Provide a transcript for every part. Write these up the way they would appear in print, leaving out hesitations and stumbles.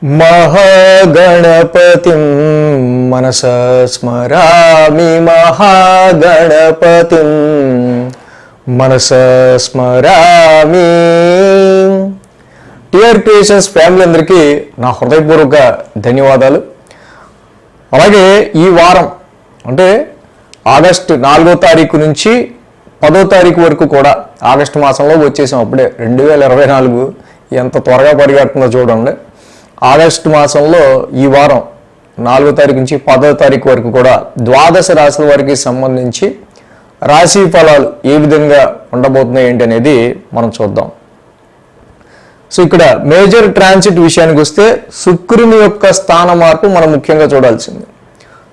महागणपतिं मनसा स्मरामि महागणपतिं मनसा स्मरामि। TR creations family అందరికీ నా హృదయపూర్వక ధన్యవాదాలు। అలాగే ఈ వారం అంటే ఆగస్టు 4వ తారీఖు నుంచి 10వ తారీఖు వరకు కూడా ఆగస్టు మాసంలో వచ్చేసాం। అప్పుడే 2024 ఎంత త్వరగా పరిగెడుతుందో చూడండి। ఆగస్టు మాసంలో ఈ వారం 4వ తారీఖు నుంచి 10వ తారీఖు వరకు కూడా ద్వాదశ రాశుల వారికి సంబంధించి రాశి ఫలాలు ఏ విధంగా ఉండబోతున్నాయి ఏంటి అనేది మనం చూద్దాం। సో ఇక్కడ మేజర్ ట్రాన్సిట్ విషయానికి వస్తే శుక్రుని యొక్క స్థాన మార్పు మనం ముఖ్యంగా చూడాల్సింది।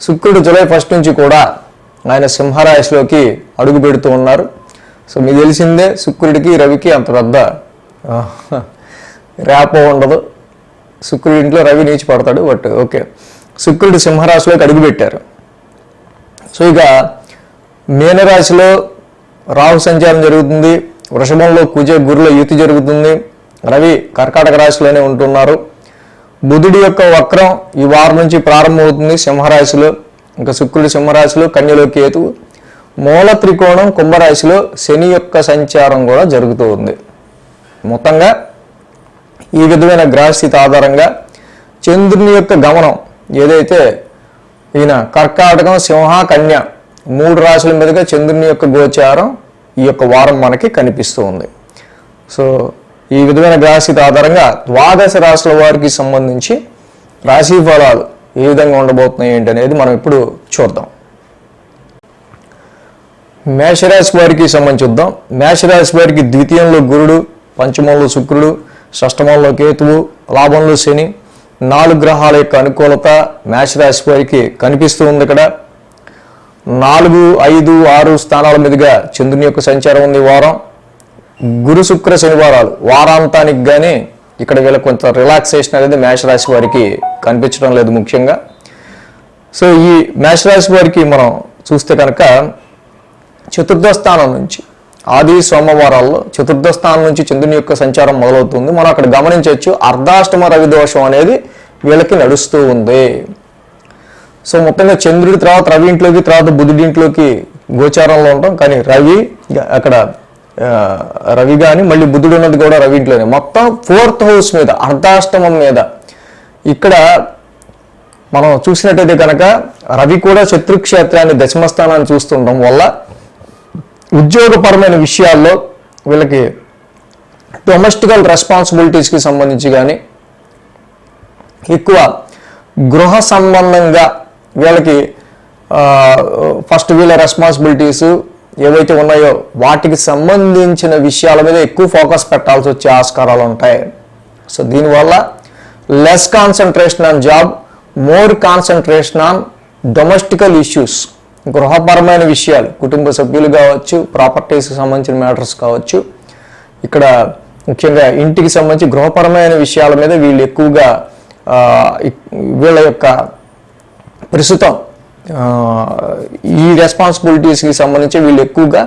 శుక్రుడు జూలై 1 నుంచి కూడా ఆయన సింహరాశిలోకి అడుగు పెడుతూ ఉన్నారు। సో మీకు తెలిసిందే శుక్రుడికి రవికి అంత పెద్ద ర్యాపో ఉండదు। శుక్రుడి ఇంట్లో రవి నీచి పడతాడు, బట్ ఓకే, శుక్రుడు సింహరాశిలోకి అడుగుపెట్టారు। సో ఇక మీనరాశిలో రాహు సంచారం జరుగుతుంది, వృషభంలో కుజ గురుల యుతి జరుగుతుంది, రవి కర్కాటక రాశిలోనే ఉంటున్నారు। బుధుడి యొక్క వక్రం ఈ వారం నుంచి ప్రారంభమవుతుంది సింహరాశిలో, ఇంకా శుక్రుడు సింహరాశిలో, కన్యలో కేతువు, మూల త్రికోణం కుంభరాశిలో శని యొక్క సంచారం కూడా జరుగుతూ ఉంది। మొత్తంగా ఈ విధమైన గ్రహస్థితి ఆధారంగా చంద్రుని యొక్క గమనం ఏదైతే ఈయన కర్కాటకం సింహ కన్య 3 రాశుల మీదుగా చంద్రుని యొక్క గోచారం ఈ యొక్క వారం మనకి కనిపిస్తూ ఉంది। సో ఈ విధమైన గ్రహస్థితి ఆధారంగా ద్వాదశ రాశుల వారికి సంబంధించి రాశి ఫలాలు ఏ విధంగా ఉండబోతున్నాయి ఏంటి అనేది మనం ఇప్పుడు చూద్దాం। మేషరాశి వారికి సంబంధించి చూద్దాం। మేషరాశి వారికి ద్వితీయంలో గురుడు, పంచమంలో శుక్రుడు, షష్టమంలో కేతువు, లాభంలో శని, 4 గ్రహాల యొక్క అనుకూలత మేషరాశి వారికి కనిపిస్తూ ఉంది। ఇక్కడ 4, 5, 6 స్థానాల మీదుగా చంద్రుని యొక్క సంచారం ఉంది। వారం గురు శుక్ర శనివారాలు వారాంతానికి కానీ ఇక్కడ వీళ్ళకి కొంత రిలాక్సేషన్ అనేది మేషరాశి వారికి కనిపించడం లేదు ముఖ్యంగా। సో ఈ మేషరాశి వారికి మనం చూస్తే కనుక చతుర్థ స్థానం నుంచి ఆది సోమవారాల్లో చతుర్థ స్థానం నుంచి చంద్రుని యొక్క సంచారం మొదలవుతుంది। మనం అక్కడ గమనించవచ్చు అర్ధాష్టమ రవి దోషం అనేది వీళ్ళకి నడుస్తూ ఉంది। సో మొత్తంగా చంద్రుడి తర్వాత రవి ఇంట్లోకి, తర్వాత బుధుడి ఇంట్లోకి గోచారంలో ఉంటాం, కానీ రవి అక్కడ రవి కానీ మళ్ళీ బుధుడు ఉన్నది కూడా రవి ఇంట్లోనే, మొత్తం 4th హౌస్ మీద అర్ధాష్టమం మీద ఇక్కడ మనం చూసినట్టయితే కనుక రవి కూడా శత్రుక్షేత్రాన్ని దశమస్థానాన్ని చూస్తుండడం వల్ల ఉద్యోగపరమైన విషయాల్లో వీళ్ళకి డొమెస్టికల్ రెస్పాన్సిబిలిటీస్కి సంబంధించి కానీ ఎక్కువ గృహ సంబంధంగా వీళ్ళకి ఫస్ట్ వీళ్ళ రెస్పాన్సిబిలిటీస్ ఏవైతే ఉన్నాయో వాటికి సంబంధించిన విషయాల మీద ఎక్కువ ఫోకస్ పెట్టాల్సి వచ్చే ఆస్కారాలు ఉంటాయి। సో దీనివల్ల less concentration on job, more concentration on domestical issues, గృహపరమైన విషయాలు, కుటుంబ సభ్యులు కావచ్చు, ప్రాపర్టీస్కి సంబంధించిన మ్యాటర్స్ కావచ్చు, ఇక్కడ ముఖ్యంగా ఇంటికి సంబంధించి గృహపరమైన విషయాల మీద వీళ్ళు ఎక్కువగా వీళ్ళ యొక్క ప్రస్తుతం ఈ రెస్పాన్సిబిలిటీస్కి సంబంధించి వీళ్ళు ఎక్కువగా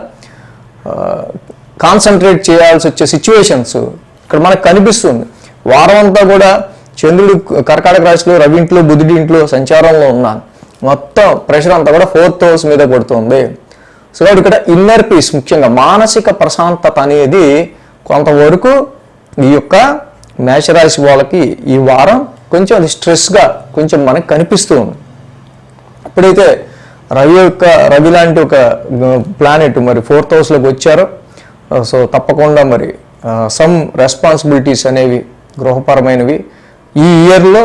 కాన్సన్ట్రేట్ చేయాల్సి వచ్చే సిచ్యువేషన్స్ ఇక్కడ మనకు కనిపిస్తుంది। వారం అంతా కూడా చంద్రుడు కర్కాటక రాశిలో, రవి ఇంట్లో, బుధుడి ఇంట్లో సంచారంలో ఉన్నాను, మొత్తం ప్రెషర్ అంతా కూడా 4th హౌస్ మీద పడుతుంది। సో ఇక్కడ ఇన్నర్ పీస్, ముఖ్యంగా మానసిక ప్రశాంతత అనేది కొంతవరకు ఈ యొక్క మేషరాశి వాళ్ళకి ఈ వారం కొంచెం స్ట్రెస్గా కొంచెం మనకు కనిపిస్తూ ఉంది। ఎప్పుడైతే రవి లాంటి ఒక ప్లానెట్ మరి 4th హౌస్లోకి వచ్చారో, సో తప్పకుండా మరి సమ్ రెస్పాన్సిబిలిటీస్ అనేవి గృహపరమైనవి ఈ ఇయర్లో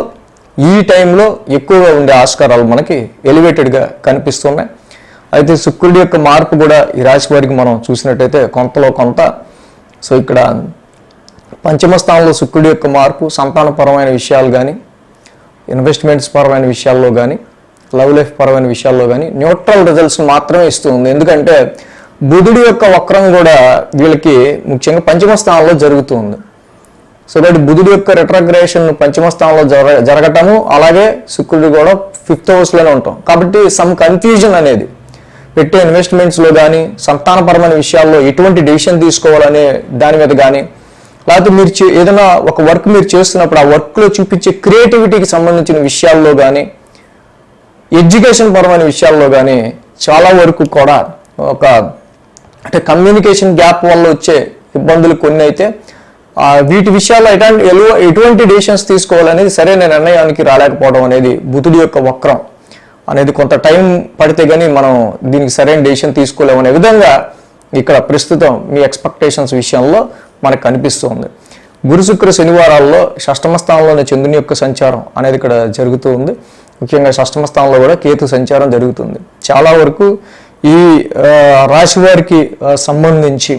ఈ టైంలో ఎక్కువగా ఉండే ఆస్కారాలు మనకి ఎలివేటెడ్గా కనిపిస్తున్నాయి। అయితే శుక్రుడి యొక్క మార్పు కూడా ఈ రాశి వారికి మనం చూసినట్టయితే కొంతలో కొంత, సో ఇక్కడ పంచమ స్థానంలో శుక్రుడి యొక్క మార్పు సంతానపరమైన విషయాలు కానీ, ఇన్వెస్ట్మెంట్స్ పరమైన విషయాల్లో కానీ, లవ్ లైఫ్ పరమైన విషయాల్లో కానీ న్యూట్రల్ రిజల్ట్స్ మాత్రమే ఇస్తుంది। ఎందుకంటే బుధుడి యొక్క వక్రం కూడా వీళ్ళకి ముఖ్యంగా పంచమ స్థానంలో జరుగుతుంది। సో కాబట్టి బుధుడి యొక్క రిట్రోగ్రేషన్ పంచమ స్థానంలో జరగటము, అలాగే శుక్రుడు కూడా 5th హౌస్లోనే ఉంటాం, కాబట్టి సమ్ కన్ఫ్యూజన్ అనేది పెట్టే ఇన్వెస్ట్మెంట్స్లో కానీ, సంతానపరమైన విషయాల్లో ఎటువంటి డెసిషన్ తీసుకోవాలనే దాని మీద కానీ లేకపోతే మీరు ఏదైనా ఒక వర్క్ మీరు చేస్తున్నప్పుడు ఆ వర్క్లో చూపించే క్రియేటివిటీకి సంబంధించిన విషయాల్లో కానీ, ఎడ్యుకేషన్ పరమైన విషయాల్లో కానీ చాలా వరకు కూడా ఒక అంటే కమ్యూనికేషన్ గ్యాప్ వల్ల వచ్చే ఇబ్బందులు కొన్ని అయితే వీటి విషయాల్లో ఎటువంటి డెసిషన్స్ తీసుకోవాలనేది సరైన నిర్ణయానికి రాలేకపోవడం అనేది బుధుడి యొక్క వక్రం అనేది కొంత టైం పడితే కానీ మనం దీనికి సరైన డెసిషన్ తీసుకోలేమనే విధంగా ఇక్కడ ప్రస్తుతం మీ ఎక్స్పెక్టేషన్స్ విషయంలో మనకు కనిపిస్తుంది. గురు శుక్ర శనివారాల్లో షష్టమ స్థానంలోని చంద్రుని యొక్క సంచారం అనేది ఇక్కడ జరుగుతూ ఉంది. ముఖ్యంగా షష్టమ స్థానంలో కూడా కేతు సంచారం జరుగుతుంది. చాలా వరకు ఈ రాశి వారికి సంబంధించి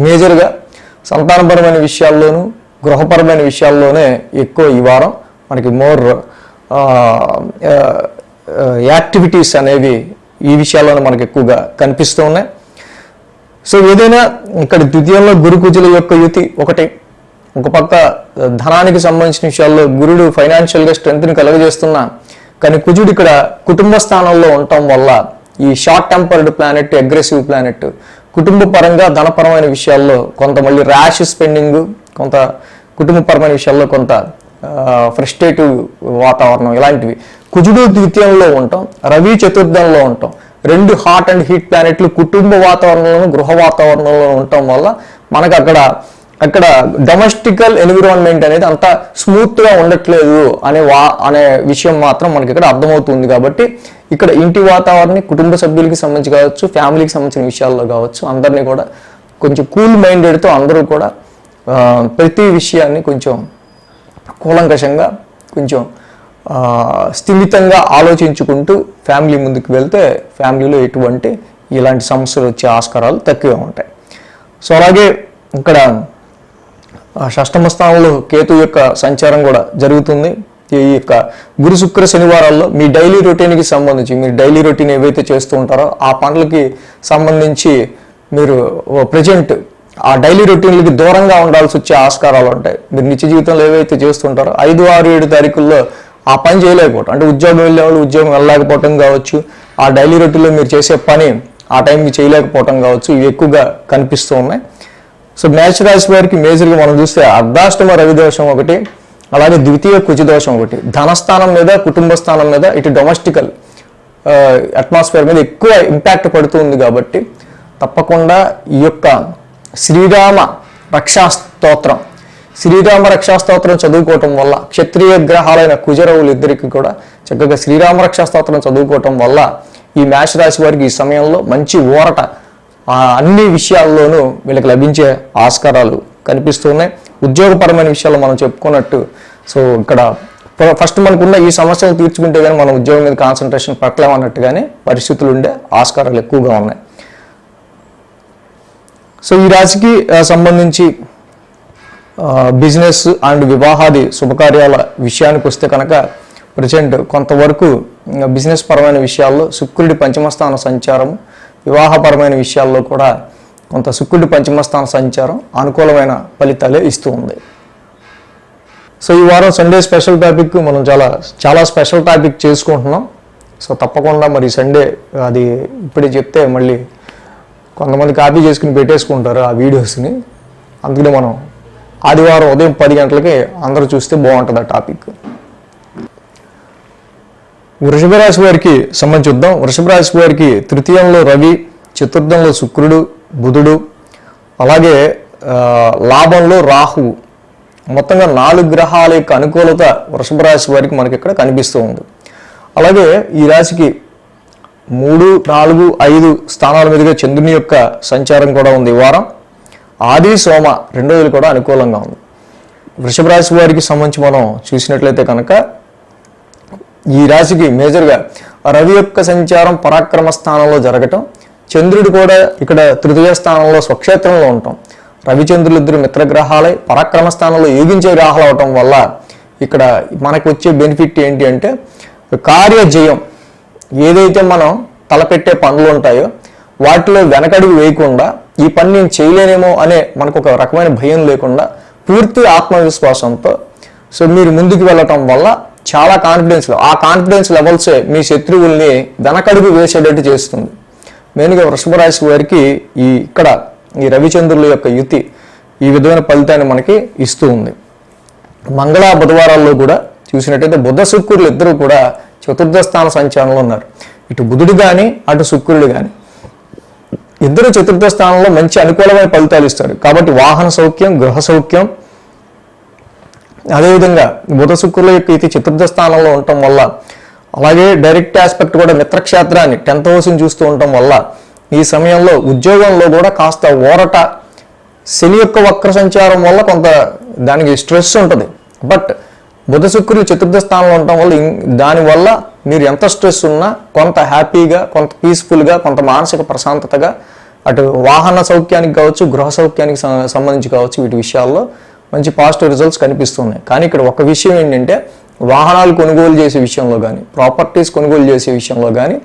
మేజర్గా సంతానపరమైన విషయాల్లోనూ గృహపరమైన విషయాల్లోనే ఎక్కువ ఈ వారం మనకి మోర్ యాక్టివిటీస్ అనేవి ఈ విషయాల్లోనే మనకు ఎక్కువగా కనిపిస్తూ ఉన్నాయి. సో ఏదైనా ఇక్కడ ద్వితీయంలో గురు కుజుల యొక్క యుతి ఒకటి, ఒక పక్క ధనానికి సంబంధించిన విషయాల్లో గురుడు ఫైనాన్షియల్గా స్ట్రెంత్ని కలుగజేస్తున్నా, కానీ కుజుడు ఇక్కడ కుటుంబ స్థానంలో ఉండటం వల్ల ఈ short tempered planet, aggressive planet, కుటుంబ పరంగా ధనపరమైన విషయాల్లో కొంత మళ్ళీ ర్యాష్ స్పెండింగ్, కొంత కుటుంబపరమైన విషయాల్లో కొంత ఫ్రస్ట్రేటివ్ వాతావరణం, ఇలాంటివి. కుజుడు ద్వితీయంలో ఉంటాం, రవి చతుర్థంలో ఉంటాం. రెండు హాట్ అండ్ హీట్ ప్లానెట్లు కుటుంబ వాతావరణంలో, గృహ వాతావరణంలో ఉండటం వల్ల మనకు అక్కడ డొమెస్టికల్ ఎన్విరాన్మెంట్ అనేది అంత స్మూత్గా ఉండట్లేదు అనే విషయం మాత్రం మనకి ఇక్కడ అర్థమవుతుంది. కాబట్టి ఇక్కడ ఇంటి వాతావరణం కుటుంబ సభ్యులకి సంబంధించి కావచ్చు, ఫ్యామిలీకి సంబంధించిన విషయాల్లో కావచ్చు, అందరినీ కూడా కొంచెం కూల్ మైండెడ్తో అందరూ కూడా ప్రతి విషయాన్ని కొంచెం కూలంకషంగా, కొంచెం స్థిమితంగా ఆలోచించుకుంటూ ఫ్యామిలీ ముందుకు వెళ్తే ఫ్యామిలీలో ఎటువంటి ఇలాంటి సమస్యలు వచ్చే ఆస్కారాలు తక్కువగా ఉంటాయి. సో అలాగే ఇక్కడ షష్టమ స్థానంలో కేతు యొక్క సంచారం కూడా జరుగుతుంది. ఈ యొక్క గురు శుక్ర శనివారాల్లో మీ డైలీ రొటీన్కి సంబంధించి మీరు డైలీ రొటీన్ ఏవైతే చేస్తూ ఉంటారో ఆ పనులకి సంబంధించి మీరు ప్రజెంట్ ఆ డైలీ రొటీన్లకి దూరంగా ఉండాల్సి వచ్చే ఆస్కారాలు ఉంటాయి. మీరు నిత్య జీవితంలో ఏవైతే చేస్తుంటారో 5, 6, 7 తారీఖుల్లో ఆ పని చేయలేకపోవటం, అంటే ఉద్యోగం వెళ్ళేవాళ్ళు ఉద్యోగం వెళ్ళలేకపోవటం కావచ్చు, ఆ డైలీ రొటీన్లో మీరు చేసే పని ఆ టైంకి చేయలేకపోవటం కావచ్చు, ఇవి ఎక్కువగా కనిపిస్తూ ఉన్నాయి. సో మేష రాశి వారికి మేజర్గా మనం చూస్తే అర్ధాష్టమ రవి దోషం ఒకటి, అలాగే ద్వితీయ కుజ దోషం ఒకటి, ధనస్థానం మీద, కుటుంబ స్థానం మీద, ఇటు డొమెస్టికల్ అట్మాస్ఫియర్ మీద ఎక్కువ ఇంపాక్ట్ పడుతుంది. కాబట్టి తప్పకుండా ఈ యొక్క శ్రీరామ రక్షాస్తోత్రం చదువుకోవటం వల్ల, క్షత్రియ గ్రహాలైన కుజరవులు ఇద్దరికి కూడా చక్కగా శ్రీరామ రక్షాస్తోత్రం చదువుకోవటం వల్ల ఈ మేష రాశి వారికి ఈ సమయంలో మంచి ఊరట అన్ని విషయాల్లోనూ వీళ్ళకి లభించే ఆస్కారాలు కనిపిస్తున్నాయి. ఉద్యోగపరమైన విషయాల్లో మనం చెప్పుకున్నట్టు, సో ఇక్కడ ఫస్ట్ మనకున్న ఈ సమస్యలు తీర్చుకుంటే కానీ మనం ఉద్యోగం మీద కాన్సన్ట్రేషన్ పట్టలేమన్నట్టుగానే పరిస్థితులు ఉండే ఆస్కారాలు ఎక్కువగా ఉన్నాయి. సో ఈ రాశికి సంబంధించి బిజినెస్ అండ్ వివాహాది శుభకార్యాల విషయానికి వస్తే కనుక ప్రజెంట్ కొంతవరకు బిజినెస్ పరమైన విషయాల్లో శుక్రుడి పంచమస్థాన సంచారం, వివాహపరమైన విషయాల్లో కూడా కొంత శుక్రుడి పంచమస్థాన సంచారం అనుకూలమైన ఫలితాలే ఇస్తూ ఉంది. సో ఈ వారం సండే స్పెషల్ టాపిక్ మనం చాలా స్పెషల్ టాపిక్ చేసుకుంటున్నాం. సో తప్పకుండా మరి సండే అది ఇప్పుడే చెప్తే మళ్ళీ కొంతమంది కాపీ చేసుకుని పెట్టేసుకుంటారు ఆ వీడియోస్ని. అందుకనే మనం ఆదివారం ఉదయం 10 గంటలకి అందరూ చూస్తే బాగుంటుంది ఆ టాపిక్. వృషభ రాశి వారికి సంబంధించి చూద్దాం. వృషభ రాశి వారికి తృతీయంలో రవి, చతుర్థంలో శుక్రుడు, బుధుడు, అలాగే లాభంలో రాహువు, మొత్తంగా 4 గ్రహాల యొక్క అనుకూలత వృషభ రాశి వారికి మనకి ఇక్కడ కనిపిస్తూ ఉంది. అలాగే ఈ రాశికి 3, 4, 5 స్థానాల మీదుగా చంద్రుని యొక్క సంచారం కూడా ఉంది. ఈ వారం ఆది సోమ 2 రోజులు కూడా అనుకూలంగా ఉంది. వృషభ రాశి వారికి సంబంధించి మనం చూసినట్లయితే కనుక ఈ రాశికి మేజర్గా రవి యొక్క సంచారం పరాక్రమ స్థానంలో జరగటం, చంద్రుడు కూడా ఇక్కడ తృతీయ స్థానంలో స్వక్షేత్రంలో ఉండటం, రవిచంద్రులు ఇద్దరు మిత్రగ్రహాలై పరాక్రమ స్థానంలో యోగించే గ్రహాలు అవటం వల్ల ఇక్కడ మనకు వచ్చే బెనిఫిట్ ఏంటి అంటే కార్యజయం. ఏదైతే మనం తలపెట్టే పనులు ఉంటాయో వాటిలో వెనకడుగు వేయకుండా ఈ పని నేను చేయలేనేమో అనే మనకు ఒక రకమైన భయం లేకుండా పూర్తి ఆత్మవిశ్వాసంతో సో మీరు ముందుకు వెళ్ళటం వల్ల చాలా ఆ కాన్ఫిడెన్స్ లెవెల్సే మీ శత్రువుల్ని వెనకడుగు వేసేటట్టు చేస్తుంది. మెయిన్గా వృషభ రాశి వారికి ఇక్కడ ఈ రవిచంద్రుల యొక్క యుతి ఈ విధమైన ఫలితాన్ని మనకి ఇస్తూ ఉంది. మంగళ బుధవారాల్లో కూడా చూసినట్టయితే బుధ శుక్రులు ఇద్దరు కూడా చతుర్థ స్థాన సంచారంలో ఉన్నారు. ఇటు బుధుడు కానీ అటు శుక్రుడు కానీ ఇద్దరు చతుర్థ స్థానంలో మంచి అనుకూలమైన ఫలితాలు ఇస్తారు. కాబట్టి వాహన సౌఖ్యం, గృహ సౌఖ్యం, అదేవిధంగా బుధ శుక్రుల యొక్క ఇది చతుర్థ స్థానంలో ఉండటం వల్ల, అలాగే డైరెక్ట్ ఆస్పెక్ట్ కూడా మిత్రక్షేత్రాన్ని 10th హౌస్ని చూస్తూ ఉండటం వల్ల ఈ సమయంలో ఉద్యోగంలో కూడా కాస్త ఊరట, శని యొక్క వక్ర సంచారం వల్ల కొంత దానికి స్ట్రెస్ ఉంటుంది. బట్ బుధ శుక్రులు చతుర్థ స్థానంలో ఉండటం వల్ల దానివల్ల మీరు ఎంత స్ట్రెస్ ఉన్నా కొంత హ్యాపీగా, కొంత పీస్ఫుల్గా, కొంత మానసిక ప్రశాంతతగా అటు వాహన సౌఖ్యానికి కావచ్చు, గృహ సౌఖ్యానికి సంబంధించి కావచ్చు, వీటి విషయాల్లో మంచి పాజిటివ్ రిజల్ట్స్ కనిపిస్తున్నాయి. కానీ ఇక్కడ ఒక విషయం ఏంటంటే వాహనాలు కొనుగోలు చేసే విషయంలో కానీ, ప్రాపర్టీస్ కొనుగోలు చేసే విషయంలో కానీ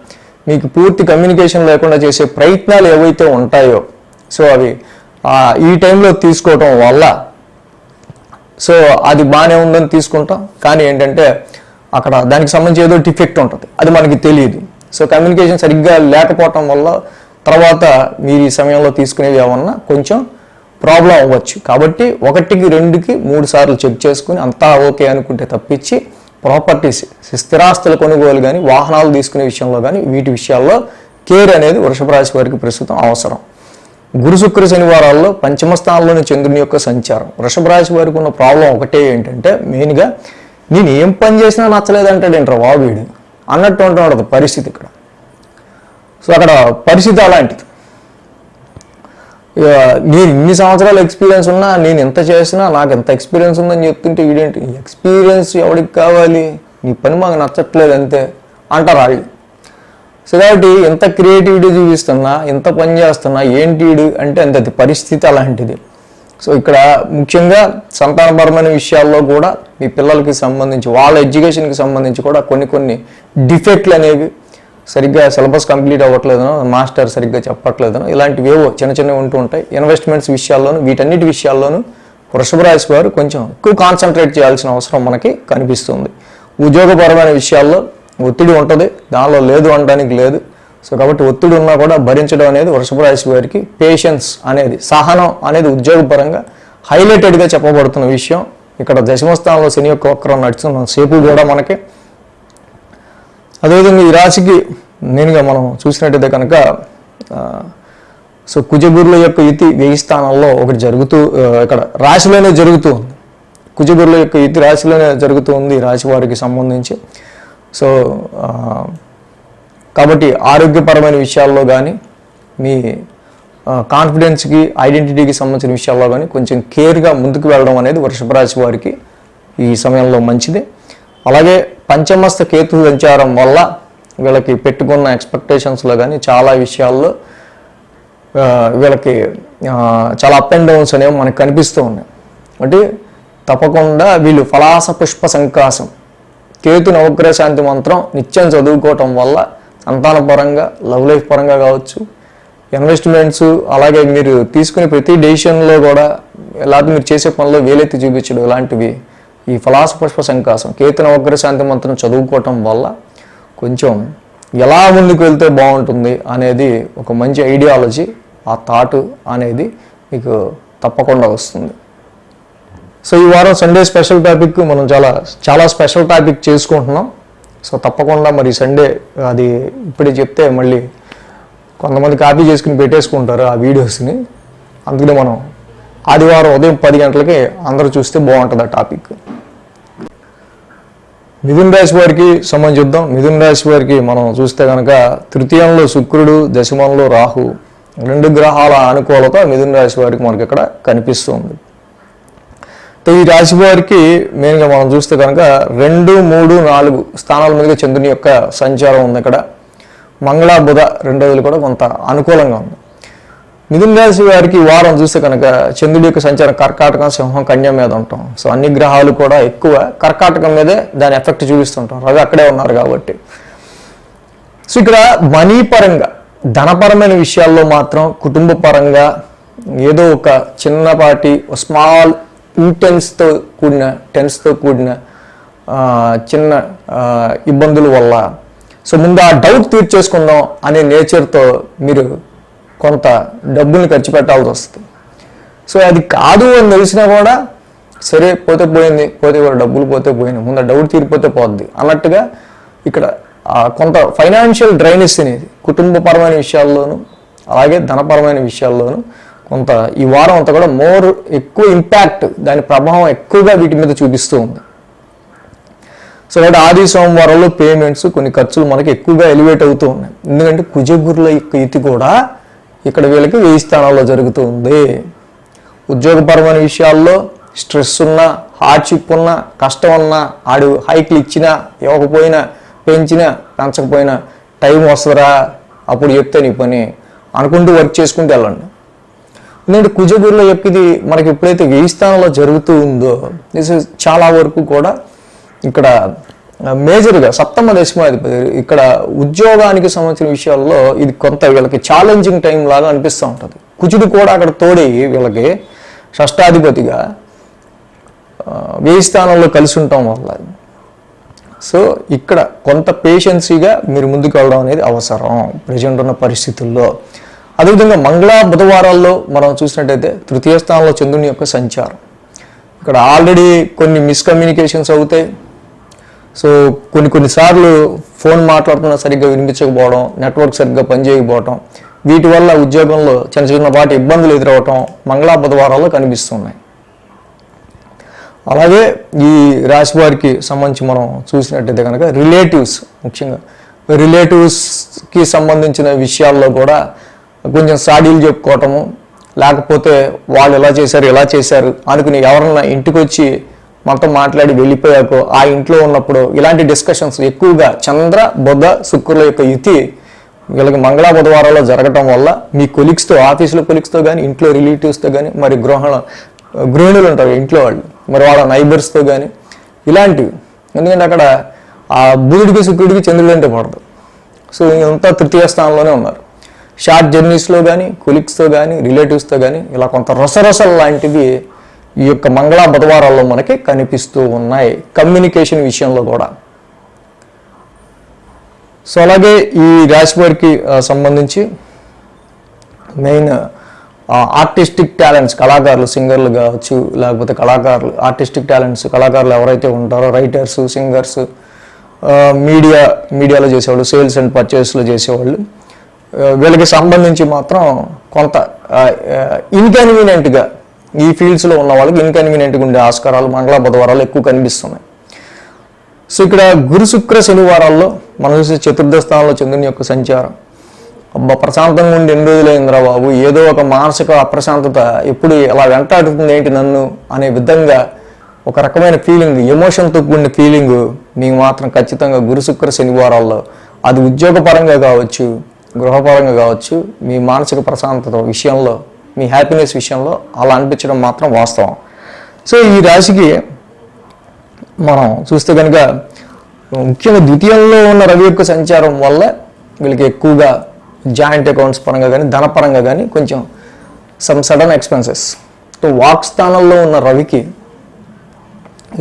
మీకు పూర్తి కమ్యూనికేషన్ లేకుండా చేసే ప్రయత్నాలు ఏవైతే ఉంటాయో సో అవి ఈ టైంలో తీసుకోవటం వల్ల సో అది బాగానే ఉందని తీసుకుంటాం. కానీ ఏంటంటే అక్కడ దానికి సంబంధించి ఏదో డిఫెక్ట్ ఉంటుంది, అది మనకి తెలియదు. సో కమ్యూనికేషన్ సరిగ్గా లేకపోవటం వల్ల తర్వాత మీరు ఈ సమయంలో తీసుకునేవి ఏమన్నా కొంచెం ప్రాబ్లం అవ్వచ్చు. కాబట్టి 1కి 2కి 3 సార్లు చెక్ చేసుకుని అంతా ఓకే అనుకుంటే తప్పించి ప్రాపర్టీస్, స్థిరాస్తుల కొనుగోలు కానీ, వాహనాలు తీసుకునే విషయంలో కానీ వీటి విషయాల్లో కేర్ అనేది వృషభ రాశి వారికి ప్రస్తుతం అవసరం. గురు శుక్ర శనివారాల్లో పంచమ స్థానంలోని చంద్రుని యొక్క సంచారం. వృషభ రాశి వారికి ఉన్న ప్రాబ్లం ఒకటే ఏంటంటే మెయిన్గా నేను ఏం పని చేసినా నచ్చలేదంటాడేంట్రా వాడు అన్నట్టు ఉంటున్నాడు పరిస్థితి ఇక్కడ. సో అక్కడ పరిస్థితి అలాంటిది. నేను ఇన్ని సంవత్సరాల ఎక్స్పీరియన్స్ ఉన్నా, నేను ఎంత చేసినా నాకు ఎంత ఎక్స్పీరియన్స్ ఉందని చెప్తుంటే వీడేంటి ఎక్స్పీరియన్స్ ఎవరికి కావాలి, నీ పని మాకు నచ్చట్లేదు అంతే అంటారు వాళ్ళు. సో కాబట్టి ఎంత క్రియేటివిటీ చూపిస్తున్నా, ఎంత పని చేస్తున్నా ఏంటి అంటే అంత పరిస్థితి అలాంటిది. సో ఇక్కడ ముఖ్యంగా సంతానపరమైన విషయాల్లో కూడా మీ పిల్లలకి సంబంధించి వాళ్ళ ఎడ్యుకేషన్కి సంబంధించి కూడా కొన్ని డిఫెక్ట్లు అనేవి, సరిగ్గా సిలబస్ కంప్లీట్ అవ్వట్లేదనో, మాస్టర్ సరిగ్గా చెప్పట్లేదనో, ఇలాంటివి ఏవో చిన్నవి ఉంటూ ఉంటాయి. ఇన్వెస్ట్మెంట్స్ విషయాల్లోనూ వీటన్నిటి విషయాల్లోనూ వృషభ రాశి వారు కొంచెం ఎక్కువ కాన్సన్ట్రేట్ చేయాల్సిన అవసరం మనకి కనిపిస్తుంది. ఉద్యోగపరమైన విషయాల్లో ఒత్తిడి ఉంటుంది, దానిలో లేదు అనడానికి లేదు. సో కాబట్టి ఒత్తిడి ఉన్నా కూడా భరించడం అనేది వృషభ రాశి వారికి పేషెన్స్ అనేది, సహనం అనేది ఉద్యోగపరంగా హైలైటెడ్గా చెప్పబడుతున్న విషయం. ఇక్కడ దశమస్థానంలో శని యొక్క వక్రం నడుస్తున్న సేపు కూడా మనకి. అదేవిధంగా ఈ రాశికి నేనుగా మనం చూసినట్టయితే కనుక సో కుజగురుల యొక్క యుతి 1000 స్థానాల్లో ఒకటి జరుగుతూ ఇక్కడ రాశిలోనే జరుగుతూ ఉంది. కుజగురుల యొక్క యుతి రాశిలోనే జరుగుతూ ఉంది రాశి వారికి సంబంధించి. సో కాబట్టి ఆరోగ్యపరమైన విషయాల్లో కానీ, మీ కాన్ఫిడెన్స్కి, ఐడెంటిటీకి సంబంధించిన విషయాల్లో కానీ కొంచెం కేర్గా ముందుకు వెళ్ళడం అనేది వృషభ రాశి వారికి ఈ సమయంలో మంచిదే. అలాగే పంచమస్థ కేతు సంచారం వల్ల వీళ్ళకి పెట్టుకున్న ఎక్స్పెక్టేషన్స్లో కానీ చాలా విషయాల్లో వీళ్ళకి చాలా అప్ అండ్ డౌన్స్ అనేవి మనకు కనిపిస్తూ ఉన్నాయి. అంటే తప్పకుండా వీళ్ళు ఫలాస పుష్ప సంకాసం, కేతు నవగ్రహ శాంతి మంత్రం నిత్యం చదువుకోవటం వల్ల సంతానపరంగా, లవ్ లైఫ్ పరంగా కావచ్చు, ఇన్వెస్ట్మెంట్స్, అలాగే మీరు తీసుకునే ప్రతి డెసిషన్లో కూడా లేకపోతే మీరు చేసే పనిలో వేలెత్తి చూపించడం, ఇలాంటివి ఈ ఫలాస పుష్ప సంకాసం కేతు నవగ్రహ శాంతి మంత్రం చదువుకోవటం వల్ల కొంచెం ఎలా ముందుకు వెళ్తే బాగుంటుంది అనేది ఒక మంచి ఐడియాలజీ, ఆ థాట్ అనేది మీకు తప్పకుండా వస్తుంది. సో ఈ వారం సండే స్పెషల్ టాపిక్ మనం చాలా స్పెషల్ టాపిక్ చేసుకుంటున్నాం. సో తప్పకుండా మరి సండే అది ఇప్పుడే చెప్తే మళ్ళీ కొంతమంది కాపీ చేసుకుని పెట్టేసుకుంటారు ఆ వీడియోస్ని. అందుకని మనం ఆదివారం ఉదయం 10 గంటలకి అందరూ చూస్తే బాగుంటుంది ఆ టాపిక్. మిథున రాశి వారికి సంబంధించి చూద్దాం. మిథున రాశి వారికి మనం చూస్తే కనుక తృతీయంలో శుక్రుడు, దశమంలో రాహు, 2 గ్రహాల అనుకూలత మిథున రాశి వారికి మనకి ఇక్కడ కనిపిస్తుంది. ఈ రాశి వారికి మెయిన్గా మనం చూస్తే కనుక 2, 3, 4 స్థానాల మీదుగా చంద్రుని యొక్క సంచారం ఉంది. ఇక్కడ మంగళ, బుధ 2 రోజులు కూడా కొంత అనుకూలంగా ఉంది. మిథున రాశి వారికి ఈ వారం చూస్తే కనుక చంద్రుడి యొక్క సంచారం కర్కాటకం, సింహం, కన్య మీద ఉంటాం. సో అన్ని గ్రహాలు కూడా ఎక్కువ కర్కాటకం మీదే దాని ఎఫెక్ట్ చూపిస్తుంటాం, రవి అక్కడే ఉన్నారు కాబట్టి. సో ఇక్కడ మనీ పరంగా, ధనపరమైన విషయాల్లో మాత్రం కుటుంబ పరంగా ఏదో ఒక చిన్నపాటి స్మాల్ ఇంటెన్స్తో కూడిన చిన్న ఇబ్బందుల వల్ల సో ముందు ఆ డౌట్ తీర్చేసుకుందాం అనే నేచర్తో మీరు కొంత డబ్బుల్ని ఖర్చు పెట్టాల్సి వస్తుంది. సో అది కాదు అని తెలిసినా కూడా సరే పోతే పోయింది, పోతే కూడా డబ్బులు పోతే పోయింది, ముందు డౌట్ తీరిపోతే పోద్ది అన్నట్టుగా ఇక్కడ కొంత ఫైనాన్షియల్ డ్రైనెస్ అనేది కుటుంబపరమైన విషయాల్లోనూ అలాగే ధనపరమైన విషయాల్లోనూ కొంత ఈ వారం అంతా కూడా ఎక్కువ ఇంపాక్ట్, దాని ప్రభావం ఎక్కువగా వీటి మీద చూపిస్తూ ఉంది. సో కాబట్టి ఆది సోమవారంలో పేమెంట్స్, కొన్ని ఖర్చులు మనకి ఎక్కువగా ఎలివేట్ అవుతూ ఉన్నాయి. ఎందుకంటే కుజగురుల యొక్క యుతి కూడా ఇక్కడ వీళ్ళకి 1000 స్థానాల్లో జరుగుతూ ఉంది. ఉద్యోగపరమైన విషయాల్లో స్ట్రెస్ ఉన్నా, హార్డ్షిప్ ఉన్నా, కష్టం ఉన్నా, ఆడు హైక్లు ఇచ్చినా ఇవ్వకపోయినా, పెంచినా పెంచకపోయినా టైం వస్తుందిరా అప్పుడు చెప్తే నీ పని అనుకుంటూ వర్క్ చేసుకుంటూ వెళ్ళండి. ఎందుకంటే కుజగురుల యొక్క ఇది మనకి ఎప్పుడైతే 1000 స్థానంలో జరుగుతూ ఉందో చాలా వరకు కూడా ఇక్కడ మేజర్గా సప్తమ దశమాధిపతి ఇక్కడ ఉద్యోగానికి సంబంధించిన విషయాల్లో ఇది కొంత వీళ్ళకి ఛాలెంజింగ్ టైం లాగా అనిపిస్తూ ఉంటుంది. కుజుడు కూడా అక్కడ తోడి వీళ్ళకి షష్టాధిపతిగా 1000 స్థానంలో కలిసి ఉండటం వల్ల సో ఇక్కడ కొంత పేషెన్సీగా మీరు ముందుకు వెళ్ళడం అనేది అవసరం ప్రజెంట్ ఉన్న పరిస్థితుల్లో. అదేవిధంగా మంగళ బుధవారాల్లో మనం చూసినట్టయితే 3వ స్థానంలో చంద్రుని యొక్క సంచారం. ఇక్కడ ఆల్రెడీ కొన్ని మిస్కమ్యూనికేషన్స్ అవుతాయి. సో కొన్నిసార్లు ఫోన్ మాట్లాడుతున్నా సరిగ్గా వినిపించకపోవడం, నెట్వర్క్ సరిగ్గా పనిచేయకపోవడం, వీటి వల్ల ఉద్యోగంలో చిన్న వాటి ఇబ్బందులు ఎదురవటం మంగళ బుధవారాల్లో కనిపిస్తున్నాయి. అలాగే ఈ రాశి వారికి సంబంధించి మనం చూసినట్టయితే కనుక రిలేటివ్స్, ముఖ్యంగా రిలేటివ్స్కి సంబంధించిన విషయాల్లో కూడా కొంచెం సాడీలు చెప్పుకోవటము, లేకపోతే వాళ్ళు ఎలా చేశారు అనుకుని ఎవరన్నా ఇంటికి వచ్చి మొత్తం మాట్లాడి వెళ్ళిపోయాకో ఆ ఇంట్లో ఉన్నప్పుడు ఇలాంటి డిస్కషన్స్ ఎక్కువగా చంద్ర బుధ శుక్రుల యొక్క యుతి వీళ్ళకి మంగళ బుధవారాల్లో జరగటం వల్ల మీ కొలీగ్స్తో, ఆఫీసులో కొలీగ్స్తో కానీ, ఇంట్లో రిలేటివ్స్తో కానీ, మరి గృహిణులు ఉంటారు ఇంట్లో వాళ్ళు, మరి వాళ్ళ నైబర్స్తో కానీ ఇలాంటివి. ఎందుకంటే అక్కడ ఆ బుధుడికి శుక్రుడికి చంద్రుడు అంటే పడదు. సో ఇంతా 3వ స్థానంలోనే ఉన్నారు. షార్ట్ జర్నీస్లో కానీ, కొలీగ్స్తో కానీ, రిలేటివ్స్తో కానీ ఇలా కొంత రసరసలు లాంటివి ఈ యొక్క మంగళ బుధవారాల్లో మనకి కనిపిస్తూ ఉన్నాయి కమ్యూనికేషన్ విషయంలో కూడా. సో అలాగే ఈ రాశి వారికి సంబంధించి మెయిన్ ఆర్టిస్టిక్ టాలెంట్స్, కళాకారులు, సింగర్లు కావచ్చు, లేకపోతే ఆర్టిస్టిక్ టాలెంట్స్ కళాకారులు ఎవరైతే ఉంటారో, రైటర్స్, సింగర్స్, మీడియాలో చేసేవాళ్ళు, సేల్స్ అండ్ పర్చేస్లో చేసేవాళ్ళు, వీళ్ళకి సంబంధించి మాత్రం కొంత ఇన్కన్వీనియంట్గా ఈ ఫీల్డ్స్లో ఉన్న వాళ్ళకి ఇన్కన్వీనియంట్గా ఉండే ఆస్కారాలు మంగళ బుధవారాలు ఎక్కువ కనిపిస్తున్నాయి. సో ఇక్కడ గురు శుక్ర శనివారాల్లో మనం చూసే 4వ స్థానంలో చంద్రుని యొక్క సంచారం. అబ్బా ప్రశాంతంగా ఉండి ఎన్ని రోజులైందిరా బాబు, ఏదో ఒక మానసిక అప్రశాంతత ఎప్పుడు ఇలా వెంటాడుతుంది ఏంటి నన్ను అనే విధంగా ఒక రకమైన ఫీలింగ్, ఎమోషన్తో కూడిన ఫీలింగ్ మీకు మాత్రం ఖచ్చితంగా గురు శుక్ర శనివారాల్లో, అది ఉద్యోగపరంగా కావచ్చు, గృహపరంగా కావచ్చు, మీ మానసిక ప్రశాంతత విషయంలో, మీ హ్యాపీనెస్ విషయంలో అలా అనిపించడం మాత్రం వాస్తవం. సో ఈ రాశికి మనం చూస్తే కనుక ముఖ్యంగా ద్వితీయంలో ఉన్న రవి యొక్క సంచారం వల్ల వీళ్ళకి ఎక్కువగా జాయింట్ అకౌంట్స్ పరంగా కానీ, ధనపరంగా కానీ కొంచెం సడన్ ఎక్స్పెన్సెస్. సో వాక్ స్థానంలో ఉన్న రవికి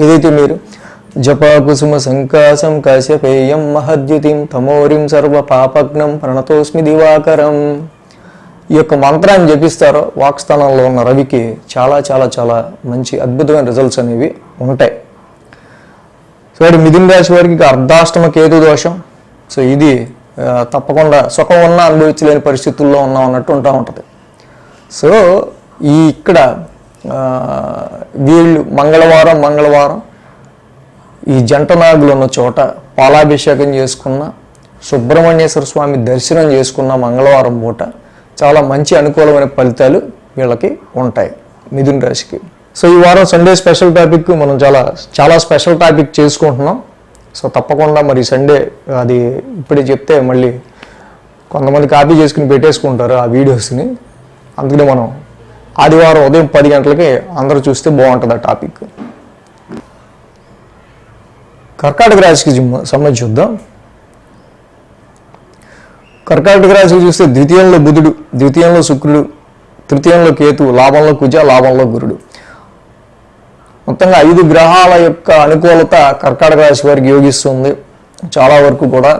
ఏదైతే మీరు జప కుసుమ సంకాసం కాశ్యపేయం మహద్యుతిం తమోరిం సర్వ పాపగ్నం ప్రణతోస్మి దివాకరం ఈ యొక్క మంత్రాన్ని జపిస్తారో వాక్ స్థానంలో ఉన్న రవికి చాలా చాలా చాలా మంచి అద్భుతమైన రిజల్ట్స్ అనేవి ఉంటాయి. సో మిథున రాశి వారికి అర్ధాష్టమ కేతు దోషం. సో ఇది తప్పకుండా సుఖం ఉన్నా అనుభవించలేని పరిస్థితుల్లో ఉన్నట్టు ఉంటుంది. సో ఇక్కడ వీళ్ళు మంగళవారం ఈ జంట నాగులు ఉన్న చోట పాలాభిషేకం చేసుకున్న, సుబ్రహ్మణ్యేశ్వర స్వామి దర్శనం చేసుకున్న మంగళవారం పూట చాలా మంచి అనుకూలమైన ఫలితాలు వీళ్ళకి ఉంటాయి మిథున రాశికి. సో ఈ వారం సండే స్పెషల్ టాపిక్ మనం చాలా స్పెషల్ టాపిక్ చేసుకుంటున్నాం. సో తప్పకుండా మరి సండే అది ఇప్పుడే చెప్తే మళ్ళీ కొంతమంది కాపీ చేసుకుని పెట్టేసుకుంటారు ఆ వీడియోస్ని. అందుకనే మనం ఆదివారం ఉదయం 10 గంటలకి అందరూ చూస్తే బాగుంటుంది ఆ టాపిక్. కర్కాటక రాశికి సంబంధించి చూద్దాం. కర్కాటక రాశికి చూస్తే ద్వితీయంలో బుధుడు, ద్వితీయంలో శుక్రుడు, తృతీయంలో కేతువు, లాభంలో కుజ, లాభంలో గురుడు. మొత్తంగా 5 గ్రహాల యొక్క అనుకూలత కర్కాటక రాశి వారికి యోగిస్తుంది. చాలా వరకు కూడా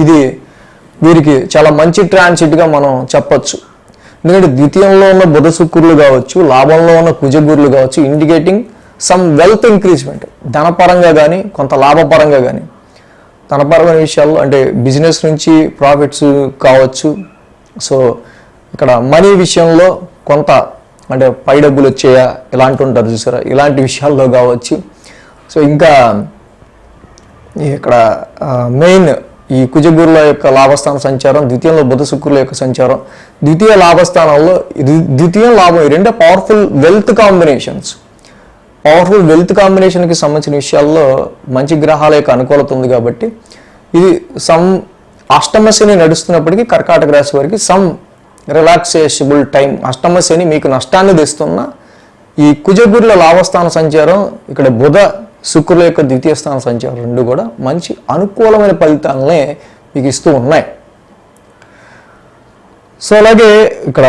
ఇది వీరికి చాలా మంచి ట్రాన్సిట్గా మనం చెప్పచ్చు. ఎందుకంటే ద్వితీయంలో ఉన్న బుధ శుక్రులు కావచ్చు, లాభంలో ఉన్న కుజగురులు కావచ్చు, ఇండికేటింగ్ సమ్ వెల్త్ ఇంక్రీజ్మెంట్, ధనపరంగా కానీ కొంత లాభపరంగా కానీ, ధనపరమైన విషయాల్లో అంటే బిజినెస్ నుంచి ప్రాఫిట్స్ కావచ్చు. సో ఇక్కడ మనీ విషయంలో కొంత అంటే పై డబ్బులు వచ్చేయా ఇలాంటి ఉంటారు చూసారా, ఇలాంటి విషయాల్లో కావచ్చు. సో ఇంకా ఇక్కడ మెయిన్ ఈ కుజగురుల యొక్క లాభస్థాన సంచారం, ద్వితీయంలో బుధ శుక్రుల యొక్క సంచారం, ద్వితీయ లాభస్థానంలో ద్వితీయ లాభం, ఈ రెండే powerful wealth combinations. Powerful wealth కాంబినేషన్కి సంబంధించిన విషయాల్లో మంచి గ్రహాల యొక్క అనుకూలత ఉంది కాబట్టి ఇది అష్టమ శని నడుస్తున్నప్పటికీ కర్కాటక రాశి వారికి రిలాక్సేషబుల్ టైం. అష్టమ శని మీకు నష్టాన్ని తెస్తున్న ఈ కుజగురుల లాభస్థాన సంచారం, ఇక్కడ బుధ శుక్రుల యొక్క ద్వితీయ స్థాన సంచారం రెండు కూడా మంచి అనుకూలమైన ఫలితాలనే మీకు ఇస్తూ ఉన్నాయి. సో అలాగే ఇక్కడ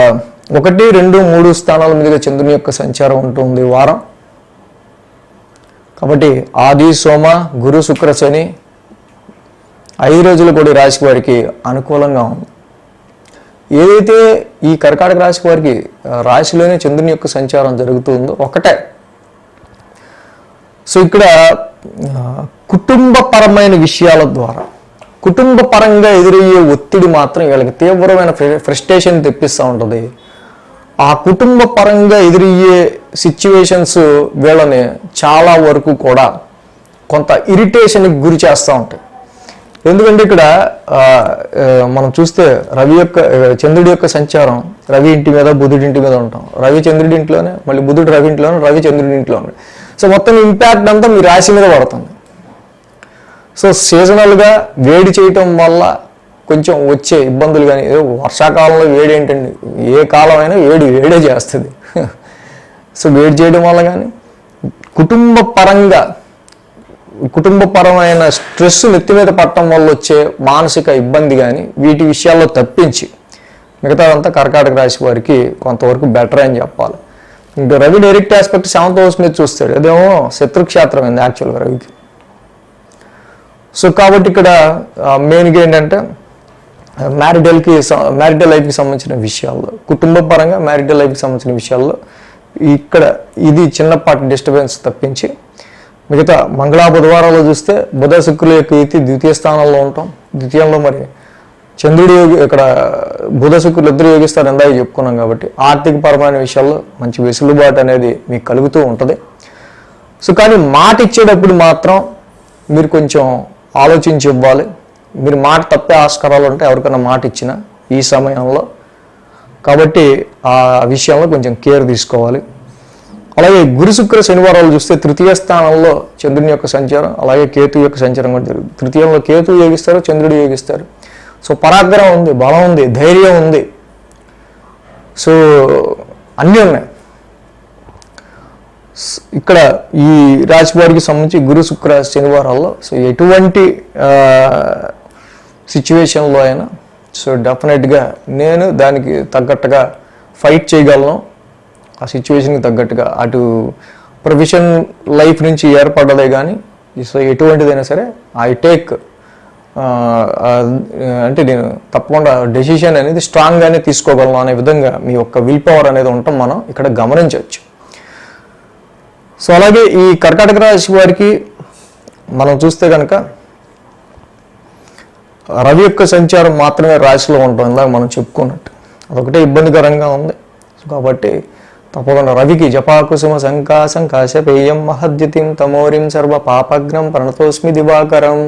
1, 2, 3 స్థానాల మీదుగా చంద్రుని యొక్క సంచారం ఉంటుంది వారం. కాబట్టి ఆది, సోమ, గురు, శుక్ర, శని 5 రోజులు కూడా రాశి వారికి అనుకూలంగా ఉంది. ఏదైతే ఈ కర్కాటక రాశి వారికి రాశిలోనే చంద్రుని యొక్క సంచారం జరుగుతుందో ఒకటే. సో ఇక్కడ కుటుంబపరమైన విషయాల ద్వారా, కుటుంబ పరంగా ఎదురయ్యే ఒత్తిడి మాత్రం వీళ్ళకి తీవ్రమైన ఫ్రస్ట్రేషన్ తెప్పిస్తూ ఉంటుంది. ఆ కుటుంబ పరంగా ఎదురయ్యే సిచ్యువేషన్స్ వీళ్ళని చాలా వరకు కూడా కొంత ఇరిటేషన్కి గురి చేస్తూ ఉంటాయి. ఎందుకంటే ఇక్కడ మనం చూస్తే చంద్రుడి యొక్క సంచారం, రవి ఇంటి మీద బుధుడి ఇంటి మీద ఉంటాం. రవి చంద్రుడి ఇంట్లోనే, మళ్ళీ బుధుడు రవి ఇంట్లోనే, రవి చంద్రుడి ఇంట్లోనే. సో మొత్తం ఇంపాక్ట్ అంతా మీ రాశి మీద పడుతుంది. సో సీజనల్గా వేడి చేయటం వల్ల కొంచెం వచ్చే ఇబ్బందులు కానీ, వర్షాకాలంలో వేడి ఏంటండి, ఏ కాలం అయినా వేడే చేస్తుంది. సో వేడి చేయడం వల్ల కానీ, కుటుంబపరమైన స్ట్రెస్ నెత్తి మీద పట్టడం వల్ల వచ్చే మానసిక ఇబ్బంది కానీ, వీటి విషయాల్లో తప్పించి మిగతాదంతా కర్కాటక రాశి వారికి కొంతవరకు బెటర్ అని చెప్పాలి. ఇంకా Ravi direct aspect 7th house మీద చూస్తాడు, అదేమో శత్రుక్షేత్రం అయింది యాక్చువల్గా రవికి. సో కాబట్టి ఇక్కడ మెయిన్గా ఏంటంటే మ్యారిటల్ లైఫ్కి సంబంధించిన విషయాల్లో, కుటుంబ పరంగా మ్యారిటల్ లైఫ్కి సంబంధించిన విషయాల్లో ఇక్కడ ఇది చిన్నపాటి డిస్టర్బెన్స్ తప్పించి మిగతా మంగళ బుధవారాలు చూస్తే బుధ శుక్రుల యొక్క యుతి ద్వితీయ స్థానంలో ఉంటాం. ద్వితీయంలో మరి చంద్రుడు ఇక్కడ బుధ శుక్రులు ఇద్దరు యోగిస్తారు ఎందాక చెప్పుకున్నాం. కాబట్టి ఆర్థిక పరమైన విషయాల్లో మంచి వెసులుబాటు అనేది మీకు కలుగుతూ ఉంటుంది. సో కానీ మాట ఇచ్చేటప్పుడు మాత్రం మీరు కొంచెం ఆలోచించి ఇవ్వాలి. మీరు మాట తప్పే ఆస్కారాలు ఉంటే ఎవరికైనా మాట ఇచ్చినా ఈ సమయంలో, కాబట్టి ఆ విషయంలో కొంచెం కేర్ తీసుకోవాలి. అలాగే గురు శుక్ర శనివారాలు చూస్తే తృతీయ స్థానంలో చంద్రుని యొక్క సంచారం, అలాగే కేతు యొక్క సంచారం కూడా జరుగుతుంది. తృతీయంలో కేతు యోగిస్తారు, చంద్రుడు యోగిస్తారు. సో పరాగ్రహం ఉంది, బలం ఉంది, ధైర్యం ఉంది. సో అన్నీ ఉన్నాయి. ఇక్కడ ఈ రాశి వారికి సంబంధించి గురు శుక్ర శనివారాల్లో సో ఎటువంటి సిచ్యువేషన్లో అయినా సో డెఫినెట్గా నేను దానికి తగ్గట్టుగా ఫైట్ చేయగలను. ఆ సిచ్యువేషన్కి తగ్గట్టుగా అటు ప్రొఫెషన్ లైఫ్ నుంచి ఏర్పడ్డదే కానీ సో ఎటువంటిదైనా సరే ఐ టేక్ అంటే నేను తప్పకుండా డెసిషన్ అనేది స్ట్రాంగ్గానే తీసుకోగలను అనే విధంగా మీ యొక్క విల్ పవర్ అనేది ఉండటం మనం ఇక్కడ గమనించవచ్చు. సో అలాగే ఈ కర్కాటక రాశి వారికి మనం చూస్తే కనుక రవి యొక్క సంచారం మాత్రమే రాశిలో ఉంటుంది. ఇందాక మనం చెప్పుకున్నట్టు అదొకటే ఇబ్బందికరంగా ఉంది. కాబట్టి తప్పకుండా రవికి జపాకుసుమ సంకాశం కాశపేయం మహద్యుతిం తమోరిం సర్వ పాపగ్నం ప్రణతోస్మి దివాకరం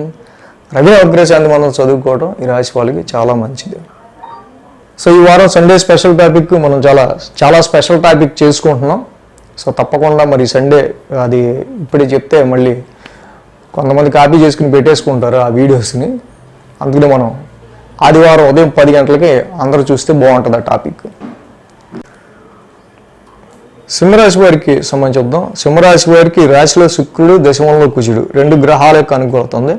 రవి అగ్రశాంతి మనం చదువుకోవడం ఈ రాశి వాళ్ళకి చాలా మంచిది. సో ఈ వారం సండే స్పెషల్ టాపిక్ మనం చాలా స్పెషల్ టాపిక్ చేసుకుంటున్నాం. సో తప్పకుండా మరి సండే అది ఇప్పుడే చెప్తే మళ్ళీ కొంతమంది కాపీ చేసుకుని పెట్టేసుకుంటారు ఆ వీడియోస్ని. అందుకనే మనం ఆదివారం ఉదయం 10 గంటలకి అందరూ చూస్తే బాగుంటుంది ఆ టాపిక్. సింహరాశి వారికి సంబంధించి చూద్దాం. సింహరాశి వారికి రాశిలో శుక్రుడు, దశమంలో కుజుడు 2 గ్రహాల యొక్క అనుకూలత ఉంది.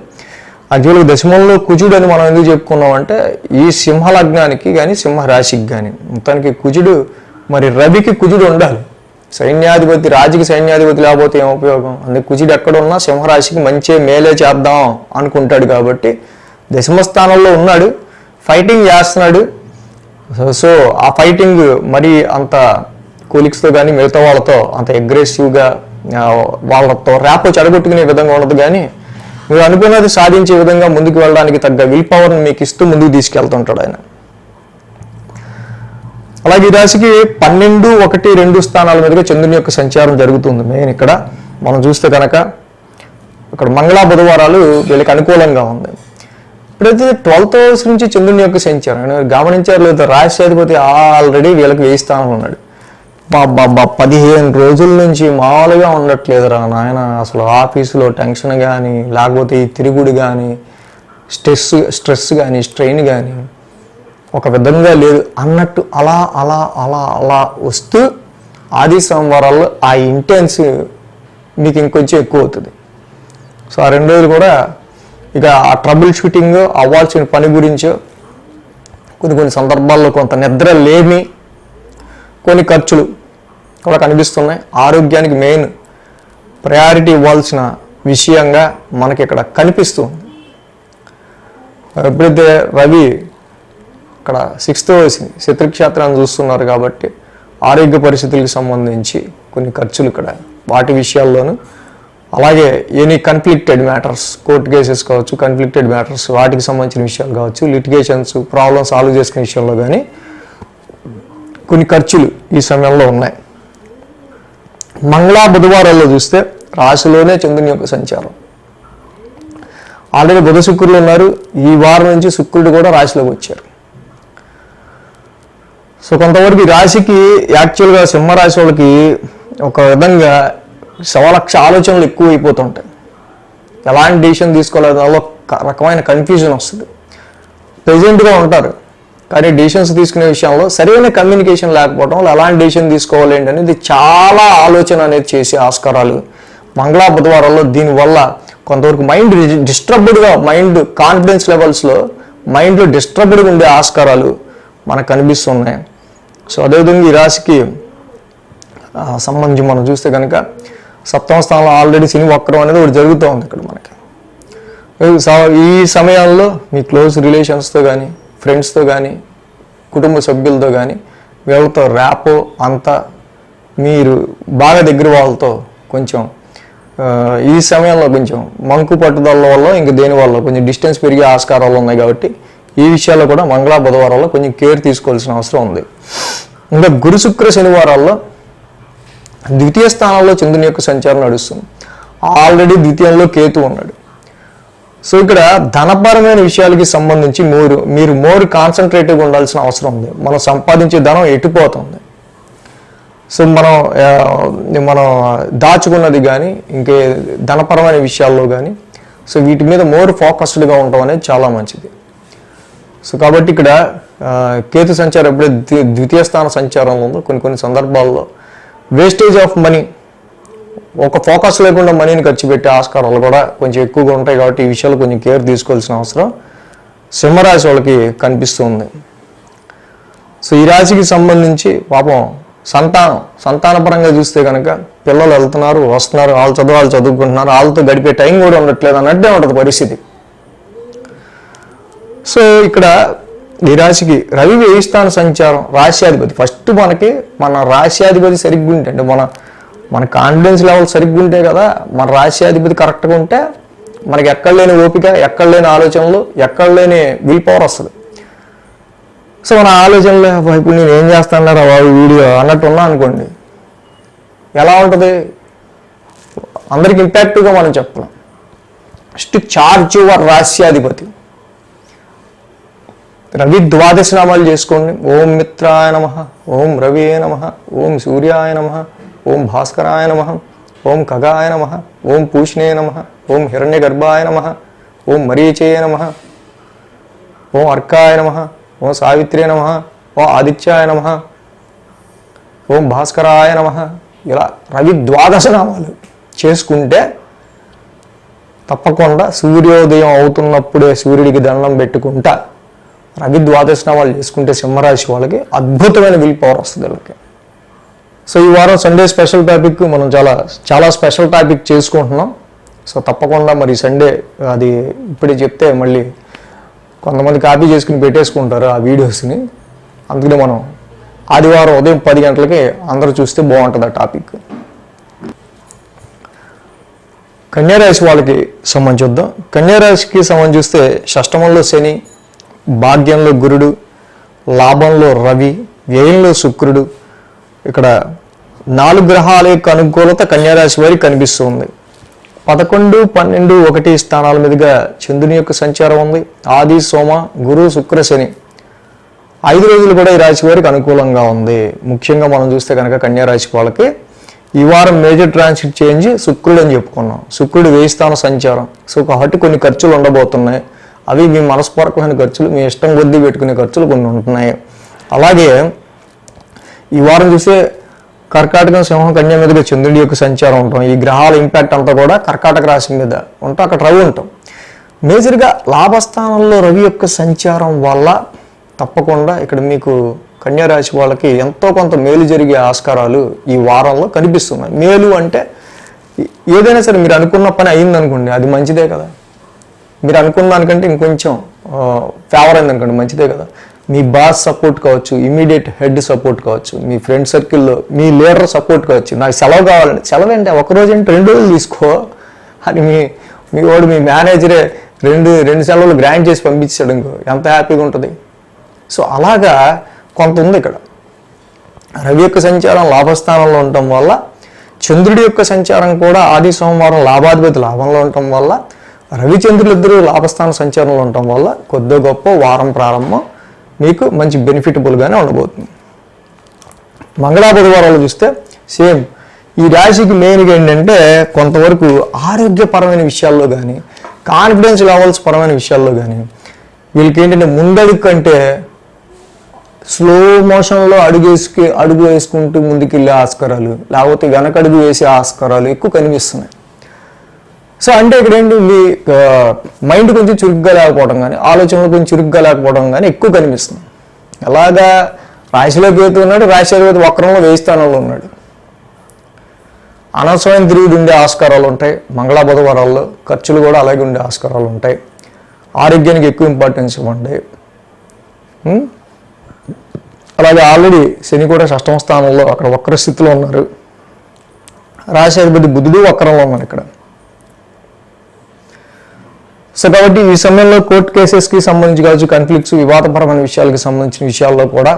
యాక్చువల్గా దశమంలో కుజుడు అని మనం ఎందుకు చెప్పుకున్నామంటే ఈ సింహ లగ్నానికి కానీ సింహ రాశికి కానీ మొత్తానికి కుజుడు, మరి రవికి కుజుడు ఉండాలి. సైన్యాధిపతి రాజుకి సైన్యాధిపతి లేకపోతే ఏం ఉపయోగం? అందుకే కుజుడు ఎక్కడున్నా సింహరాశికి మంచి మేలే చేద్దాం అనుకుంటాడు. కాబట్టి దశమ స్థానంలో ఉన్నాడు, ఫైటింగ్ చేస్తున్నాడు. సో ఆ ఫైటింగ్ మరి అంత కూలిక్స్తో కానీ మిగతా వాళ్ళతో అంత అగ్రెసివ్గా వాళ్ళతో ర్యాప్ చెడగొట్టుకునే విధంగా ఉండదు. కానీ మీరు అనుకున్నది సాధించే విధంగా ముందుకు వెళ్ళడానికి తగ్గ విల్ పవర్ని మీకు ఇస్తూ ముందుకు తీసుకెళ్తుంటాడు ఆయన. అలాగే ఈ రాశికి 12, 1, 2 స్థానాల మీదుగా చంద్రుని యొక్క సంచారం జరుగుతుంది. మెయిన్ ఇక్కడ మనం చూస్తే కనుక ఇక్కడ మంగళ బుధవారాలు వీళ్ళకి అనుకూలంగా ఉంది. ఇప్పుడైతే 12th హౌస్ నుంచి చంద్రుని యొక్క సంచారం గమనించారు లేదా, రాశ్యాధిపతి ఆల్రెడీ వీళ్ళకి 1000 స్థానంలో ఉన్నాడు. 15 రోజుల నుంచి మామూలుగా ఉండట్లేదురా నాయన. అసలు ఆఫీసులో టెన్షన్ కానీ, లేకపోతే ఈ తిరుగుడు కానీ, స్ట్రెస్ కానీ, స్ట్రెయిన్ కానీ ఒక విధంగా లేదు అన్నట్టు అలా అలా అలా అలా వస్తూ ఆది సోమవారాల్లో ఆ ఇంటెన్స్ మీకు ఇంకొంచెం ఎక్కువ అవుతుంది. సో ఆ 2 రోజులు కూడా ఇక ఆ ట్రబుల్ షూటింగ్ అవ్వాల్సిన పని గురించో, కొన్ని సందర్భాల్లో కొంత నిద్ర లేమి, కొన్ని ఖర్చులు కూడా కనిపిస్తున్నాయి. ఆరోగ్యానికి మెయిన్ ప్రయారిటీ ఇవ్వాల్సిన విషయంగా మనకి ఇక్కడ కనిపిస్తుంది. ఎప్పుడైతే రవి ఇక్కడ 6th హౌస్ శత్రుక్షేత్రాన్ని చూస్తున్నారు కాబట్టి ఆరోగ్య పరిస్థితులకు సంబంధించి కొన్ని ఖర్చులు ఇక్కడ వాటి విషయాల్లోనూ, అలాగే ఎనీ కన్ఫ్లిక్టెడ్ మ్యాటర్స్, కోర్టు కేసెస్ కావచ్చు, కన్ఫ్లిక్టెడ్ మ్యాటర్స్ వాటికి సంబంధించిన విషయాలు కావచ్చు, లిటిగేషన్స్ ప్రాబ్లమ్స్ సాల్వ్ చేసుకునే విషయంలో కానీ కొన్ని ఖర్చులు ఈ సమయంలో ఉన్నాయి. మంగళ బుధవారాల్లో చూస్తే రాశిలోనే చంద్రుని యొక్క సంచారం. ఆల్రెడీ బుధ శుక్రులు ఉన్నారు. ఈ వారం నుంచి శుక్రుడు కూడా రాశిలోకి వచ్చారు. సో కొంతవరకు ఈ రాశికి యాక్చువల్గా సింహరాశి వాళ్ళకి ఒక విధంగా 1,00,000 ఆలోచనలు ఎక్కువ అయిపోతుంటాయి. ఎలాంటి డిసిషన్ తీసుకోలేదు, దానిలో రకమైన కన్ఫ్యూజన్ వస్తుంది. ప్రెజెంట్గా ఉంటారు కానీ డిసిషన్స్ తీసుకునే విషయంలో సరైన కమ్యూనికేషన్ లేకపోవడం వల్ల ఎలాంటి డిసిషన్ తీసుకోవాలి ఏంటి అనేది చాలా ఆలోచన అనేది చేసే ఆస్కారాలు మంగళ బుధవారాల్లో. దీనివల్ల కొంతవరకు మైండ్ డిస్టర్బ్డ్గా, మైండ్ కాన్ఫిడెన్స్ లెవెల్స్లో మైండ్లో డిస్టర్బ్డ్గా ఉండే ఆస్కారాలు మనకు కనిపిస్తున్నాయి. సో అదేవిధంగా ఈ రాశికి సంబంధించి మనం చూస్తే కనుక 7వ స్థానంలో ఆల్రెడీ శని వక్రం అనేది ఒకటి జరుగుతూ ఉంది ఇక్కడ మనకి. ఈ సమయాల్లో మీ క్లోజ్ రిలేషన్స్తో కానీ, ఫ్రెండ్స్తో కానీ, కుటుంబ సభ్యులతో కానీ వీళ్ళతో ర్యాపో అంతా మీరు బాగా దగ్గర వాళ్ళతో కొంచెం ఈ సమయంలో కొంచెం మంకు పట్టుదల వల్ల ఇంక దేని వల్ల కొంచెం డిస్టెన్స్ పెరిగే ఆస్కారాలు ఉన్నాయి. కాబట్టి ఈ విషయాల్లో కూడా మంగళ బుధవారాల్లో కొంచెం కేర్ తీసుకోవాల్సిన అవసరం ఉంది. ఇంకా గురు శుక్ర శనివారాల్లో 2వ స్థానంలో చంద్రుని యొక్క సంచారం నడుస్తుంది. ఆల్రెడీ 2వ కేతు ఉన్నాడు. సో ఇక్కడ ధనపరమైన విషయాలకి సంబంధించి మీరు మోర్ కాన్సన్ట్రేటివ్గా ఉండాల్సిన అవసరం ఉంది. మనం సంపాదించే ధనం ఎటుపోతుంది. సో మనం దాచుకున్నది కానీ, ఇంకే ధనపరమైన విషయాల్లో కానీ, సో వీటి మీద మోర్ ఫోకస్డ్గా ఉండడం అనేది చాలా మంచిది. సో కాబట్టి ఇక్కడ కేతు సంచారం ఎప్పుడైతే 2వ స్థాన సంచారంలో ఉందో కొన్ని సందర్భాల్లో వేస్టేజ్ ఆఫ్ మనీ, ఒక ఫోకస్ లేకుండా మనీని ఖర్చు పెట్టే ఆస్కారాలు కూడా కొంచెం ఎక్కువగా ఉంటాయి. కాబట్టి ఈ విషయాలు కొంచెం కేర్ తీసుకోవాల్సిన అవసరం సింహరాశి వాళ్ళకి కనిపిస్తుంది. సో ఈ రాశికి సంబంధించి పాపం సంతానపరంగా చూస్తే కనుక పిల్లలు వెళ్తున్నారు, వస్తున్నారు, వాళ్ళు చదువుకుంటున్నారు, వాళ్ళతో గడిపే టైం కూడా ఉండట్లేదు అన్నట్టే ఉంటుంది పరిస్థితి. సో ఇక్కడ ఈ రాశికి రవి 10వ స్థాన సంచారం, రాశ్యాధిపతి. ఫస్ట్ మన రాశ్యాధిపతి సరిగ్గా ఉంటే, అంటే మన కాన్ఫిడెన్స్ లెవెల్ సరిగ్గా ఉంటే కదా, మన రాశ్యాధిపతి కరెక్ట్గా ఉంటే మనకి ఎక్కడ లేని ఓపిక, ఎక్కడ లేని ఆలోచనలు, ఎక్కడ లేని విల్ పవర్ వస్తుంది. సో మన ఆలోచనలు ఇప్పుడు నేను ఏం చేస్తాను బాబు వీడియో అన్నట్టు ఉన్నా అనుకోండి, ఎలా ఉంటుంది? అందరికి ఇంపాక్టివ్గా మనం చెప్పలేం. ఫస్ట్ చార్జ్ యువర్ రాశ్యాధిపతి. రవి 12 నామాలు చేసుకోండి. ఓం మిత్రాయ నమః, ఓం రవియే నమః, ఓం సూర్యాయ నమః, ఓం భాస్కరాయ నమః, ఓం ఖగాయ నమః, ఓం పూష్ణే నమః, ఓం హిరణ్యగర్భాయ నమః, ఓం మరీచయ నమః, ఓం అర్కాయ నమః, ఓం సావిత్రే నమః, ఓం ఆదిత్యాయ నమః, ఓం భాస్కరాయ నమః. ఇలా రవి 12 నామాలు చేసుకుంటే తప్పకుండా సూర్యోదయం అవుతున్నప్పుడే సూర్యుడికి దండం పెట్టుకుంటా రవి 12 నామాలు చేసుకుంటే సింహరాశి వాళ్ళకి అద్భుతమైన విల్ పవర్ వస్తుంది వీళ్ళకి. సో ఈ వారం సండే స్పెషల్ టాపిక్ మనం చాలా స్పెషల్ టాపిక్ చేసుకుంటున్నాం. సో తప్పకుండా మరి సండే అది ఇప్పుడే చెప్తే మళ్ళీ కొంతమంది కాపీ చేసుకుని పెట్టేసుకుంటారు ఆ వీడియోస్ని. అందుకని మనం ఆదివారం ఉదయం 10 గంటలకి అందరూ చూస్తే బాగుంటుంది ఆ టాపిక్. కన్యారాశి వాళ్ళకి సంబంధించి చూద్దాం. కన్యారాశికి సంబంధించి చూస్తే షష్టమంలో శని, భాగ్యంలో గురుడు, లాభంలో రవి, వ్యయంలో శుక్రుడు. ఇక్కడ 4 గ్రహాల యొక్క అనుకూలత కన్యారాశి వారికి కనిపిస్తుంది. 11, 12, 1 స్థానాల మీదుగా చంద్రుని యొక్క సంచారం ఉంది. ఆది, సోమ, గురు, శుక్ర, శని 5 రోజులు కూడా ఈ రాశి వారికి అనుకూలంగా ఉంది. ముఖ్యంగా మనం చూస్తే కనుక కన్యారాశి వాళ్ళకి ఈ వారం మేజర్ ట్రాన్సిట్ చేంజ్ శుక్రుడు అని చెప్పుకున్నాం. శుక్రుడు 1000 స్థాన సంచారం. సో కాబట్టి కొన్ని ఖర్చులు ఉండబోతున్నాయి. అవి మీ మనస్పూర్వకమైన ఖర్చులు, మీ ఇష్టం కొద్దీ పెట్టుకునే ఖర్చులు కొన్ని ఉంటున్నాయి. అలాగే ఈ వారం చూస్తే కర్కాటకం, సింహం, కన్య మీదుగా చంద్రుడి యొక్క సంచారం ఉంటాం. ఈ గ్రహాల ఇంపాక్ట్ అంతా కూడా కర్కాటక రాశి మీద ఉంటాం. అక్కడ రవి ఉంటాం. మేజర్గా లాభస్థానంలో రవి యొక్క సంచారం వల్ల తప్పకుండా ఇక్కడ మీకు కన్యారాశి వాళ్ళకి ఎంతో కొంత మేలు జరిగే ఆస్కారాలు ఈ వారంలో కనిపిస్తున్నాయి. మేలు అంటే ఏదైనా సరే మీరు అనుకున్న పని అయిందనుకోండి, అది మంచిదే కదా. మీరు అనుకున్న దానికంటే ఇంకొంచెం ఫేవర్ అయిందనుకోండి, మంచిదే కదా. మీ బాస్ సపోర్ట్ కావచ్చు, ఇమీడియట్ హెడ్ సపోర్ట్ కావచ్చు, మీ ఫ్రెండ్ సర్కిల్లో మీ లీడర్ సపోర్ట్ కావచ్చు. నాకు సెలవు కావాలండి, సెలవు అంటే ఒకరోజు అంటే 2 రోజులు తీసుకో అని మీ వాడు మీ మేనేజరే రెండు సెలవులు గ్రాంట్ చేసి పంపించాడు ఇంకో, ఎంత హ్యాపీగా ఉంటుంది. సో అలాగా కొంత ఉంది ఇక్కడ. రవి యొక్క సంచారం లాభస్థానంలో ఉండటం వల్ల, చంద్రుడి యొక్క సంచారం కూడా ఆది సోమవారం లాభాధిపతి లాభంలో ఉండటం వల్ల, రవిచంద్రులు ఇద్దరు లాభస్థాన సంచారంలో ఉండటం వల్ల కొద్ది గొప్ప వారం ప్రారంభం మీకు మంచి బెనిఫిటబుల్గానే ఉండబోతుంది. మంగళ బుధవారాలు చూస్తే సేమ్ ఈ రాశికి మెయిన్గా ఏంటంటే కొంతవరకు ఆరోగ్యపరమైన విషయాల్లో కానీ, కాన్ఫిడెన్స్ లెవెల్స్ పరమైన విషయాల్లో కానీ వీళ్ళకి ఏంటంటే ముందడుగు కంటే స్లో మోషన్లో అడుగు వేసుకుంటూ ముందుకెళ్ళే ఆస్కారాలు, లేకపోతే వెనకడుగు వేసే ఆస్కారాలు ఎక్కువ కనిపిస్తున్నాయి. సో అంటే ఇక్కడ ఏంటి, మీ మైండ్ కొంచెం చురుగ్గా లేకపోవడం కానీ, ఆలోచనలు కొంచెం చురుగ్గా లేకపోవడం కానీ ఎక్కువ కనిపిస్తుంది. అలాగా రాశిలో కేతు ఉన్నాడు, రాశిలో వక్రంలో 1000 స్థానంలో ఉన్నాడు. అనవసరమైన తిరుగుడు ఉండే ఆస్కారాలు ఉంటాయి. మంగళ బుధవారాల్లో ఖర్చులు కూడా అలాగే ఉండే ఆస్కారాలు ఉంటాయి. ఆరోగ్యానికి ఎక్కువ ఇంపార్టెన్స్ ఇవ్వండి. అలాగే ఆల్రెడీ శని కూడా 6వ స్థానంలో అక్కడ వక్ర స్థితిలో ఉన్నారు. రాశిధిపతి బుధుడు వక్రంలో ఉన్నారు ఇక్కడ. సో కాబట్టి ఈ సమయంలో కోర్టు కేసెస్కి సంబంధించి కావచ్చు, కాన్ఫ్లిక్ట్స్, వివాదపరమైన విషయాలకు సంబంధించిన విషయాల్లో కూడా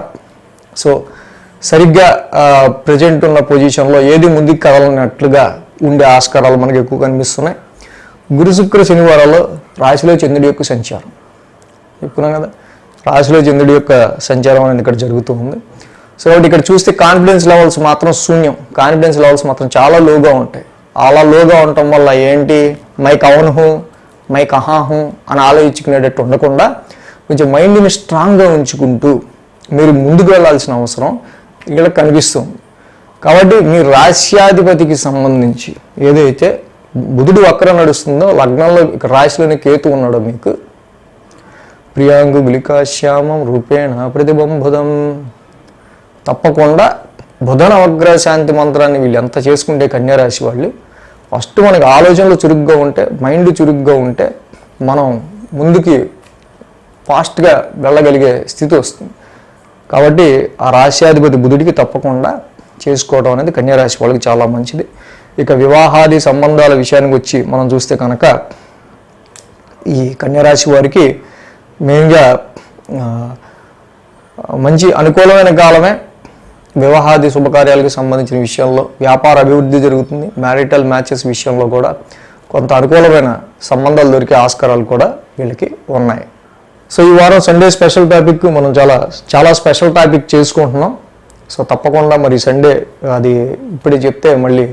సో సరిగ్గా ప్రజెంట్ ఉన్న పొజిషన్లో ఏది ముందుకు కదలనట్లుగా ఉండే ఆస్కారాలు మనకు ఎక్కువ కనిపిస్తున్నాయి. గురు శుక్ర శనివారాల్లో రాశిలో చంద్రుడి యొక్క సంచారం చెప్పుకున్నాం కదా, రాశిలో చంద్రుడి యొక్క సంచారం అనేది ఇక్కడ జరుగుతూ ఉంది. సో కాబట్టి ఇక్కడ చూస్తే కాన్ఫిడెన్స్ లెవెల్స్ మాత్రం శూన్యం. కాన్ఫిడెన్స్ లెవెల్స్ మాత్రం చాలా లోగా ఉంటాయి. అలా లోగా ఉండటం వల్ల ఏంటి, మై కౌన్హు మై కహాహు అని ఆలోచించుకునేటట్టు ఉండకుండా కొంచెం మైండ్ని స్ట్రాంగ్గా ఉంచుకుంటూ మీరు ముందుకు వెళ్ళాల్సిన అవసరం ఇక్కడ కనిపిస్తుంది. కాబట్టి మీ రాశ్యాధిపతికి సంబంధించి ఏదైతే బుధుడు వక్రం నడుస్తుందో, లగ్నంలో ఇక్కడ రాశిలోని కేతు ఉన్నాడో మీకు ప్రియాంగు గులికాశ్యామం రూపేణ ప్రతిబంబుధం, తప్పకుండా బుధ నవగ్రహ శాంతి మంత్రాన్ని వీళ్ళు ఎంత చేసుకుంటే కన్యారాశి వాళ్ళు ఫస్ట్ మనకి ఆలోచనలు చురుగ్గా ఉంటే, మైండ్ చురుగ్గా ఉంటే మనం ముందుకి ఫాస్ట్గా వెళ్ళగలిగే స్థితి వస్తుంది. కాబట్టి ఆ రాశ్యాధిపతి బుధుడికి తప్పకుండా చేసుకోవడం అనేది కన్యారాశి వాళ్ళకి చాలా మంచిది. ఇక వివాహాది సంబంధాల విషయానికి వచ్చి మనం చూస్తే కనుక ఈ కన్యారాశి వారికి మెయిన్గా మంచి అనుకూలమైన కాలమే. వివాహాది శుభకార్యాలకు సంబంధించిన విషయంలో వ్యాపార అభివృద్ధి జరుగుతుంది. మ్యారిటల్ మ్యాచెస్ విషయంలో కూడా కొంత అనుకూలమైన సంబంధాలు దొరికే ఆస్కారాలు కూడా వీళ్ళకి ఉన్నాయి. సో ఈ వారం సండే స్పెషల్ టాపిక్ మనం చాలా స్పెషల్ టాపిక్ చేసుకుంటున్నాం. సో తప్పకుండా మరి సండే అది ఇప్పుడే చెప్తే మళ్ళీ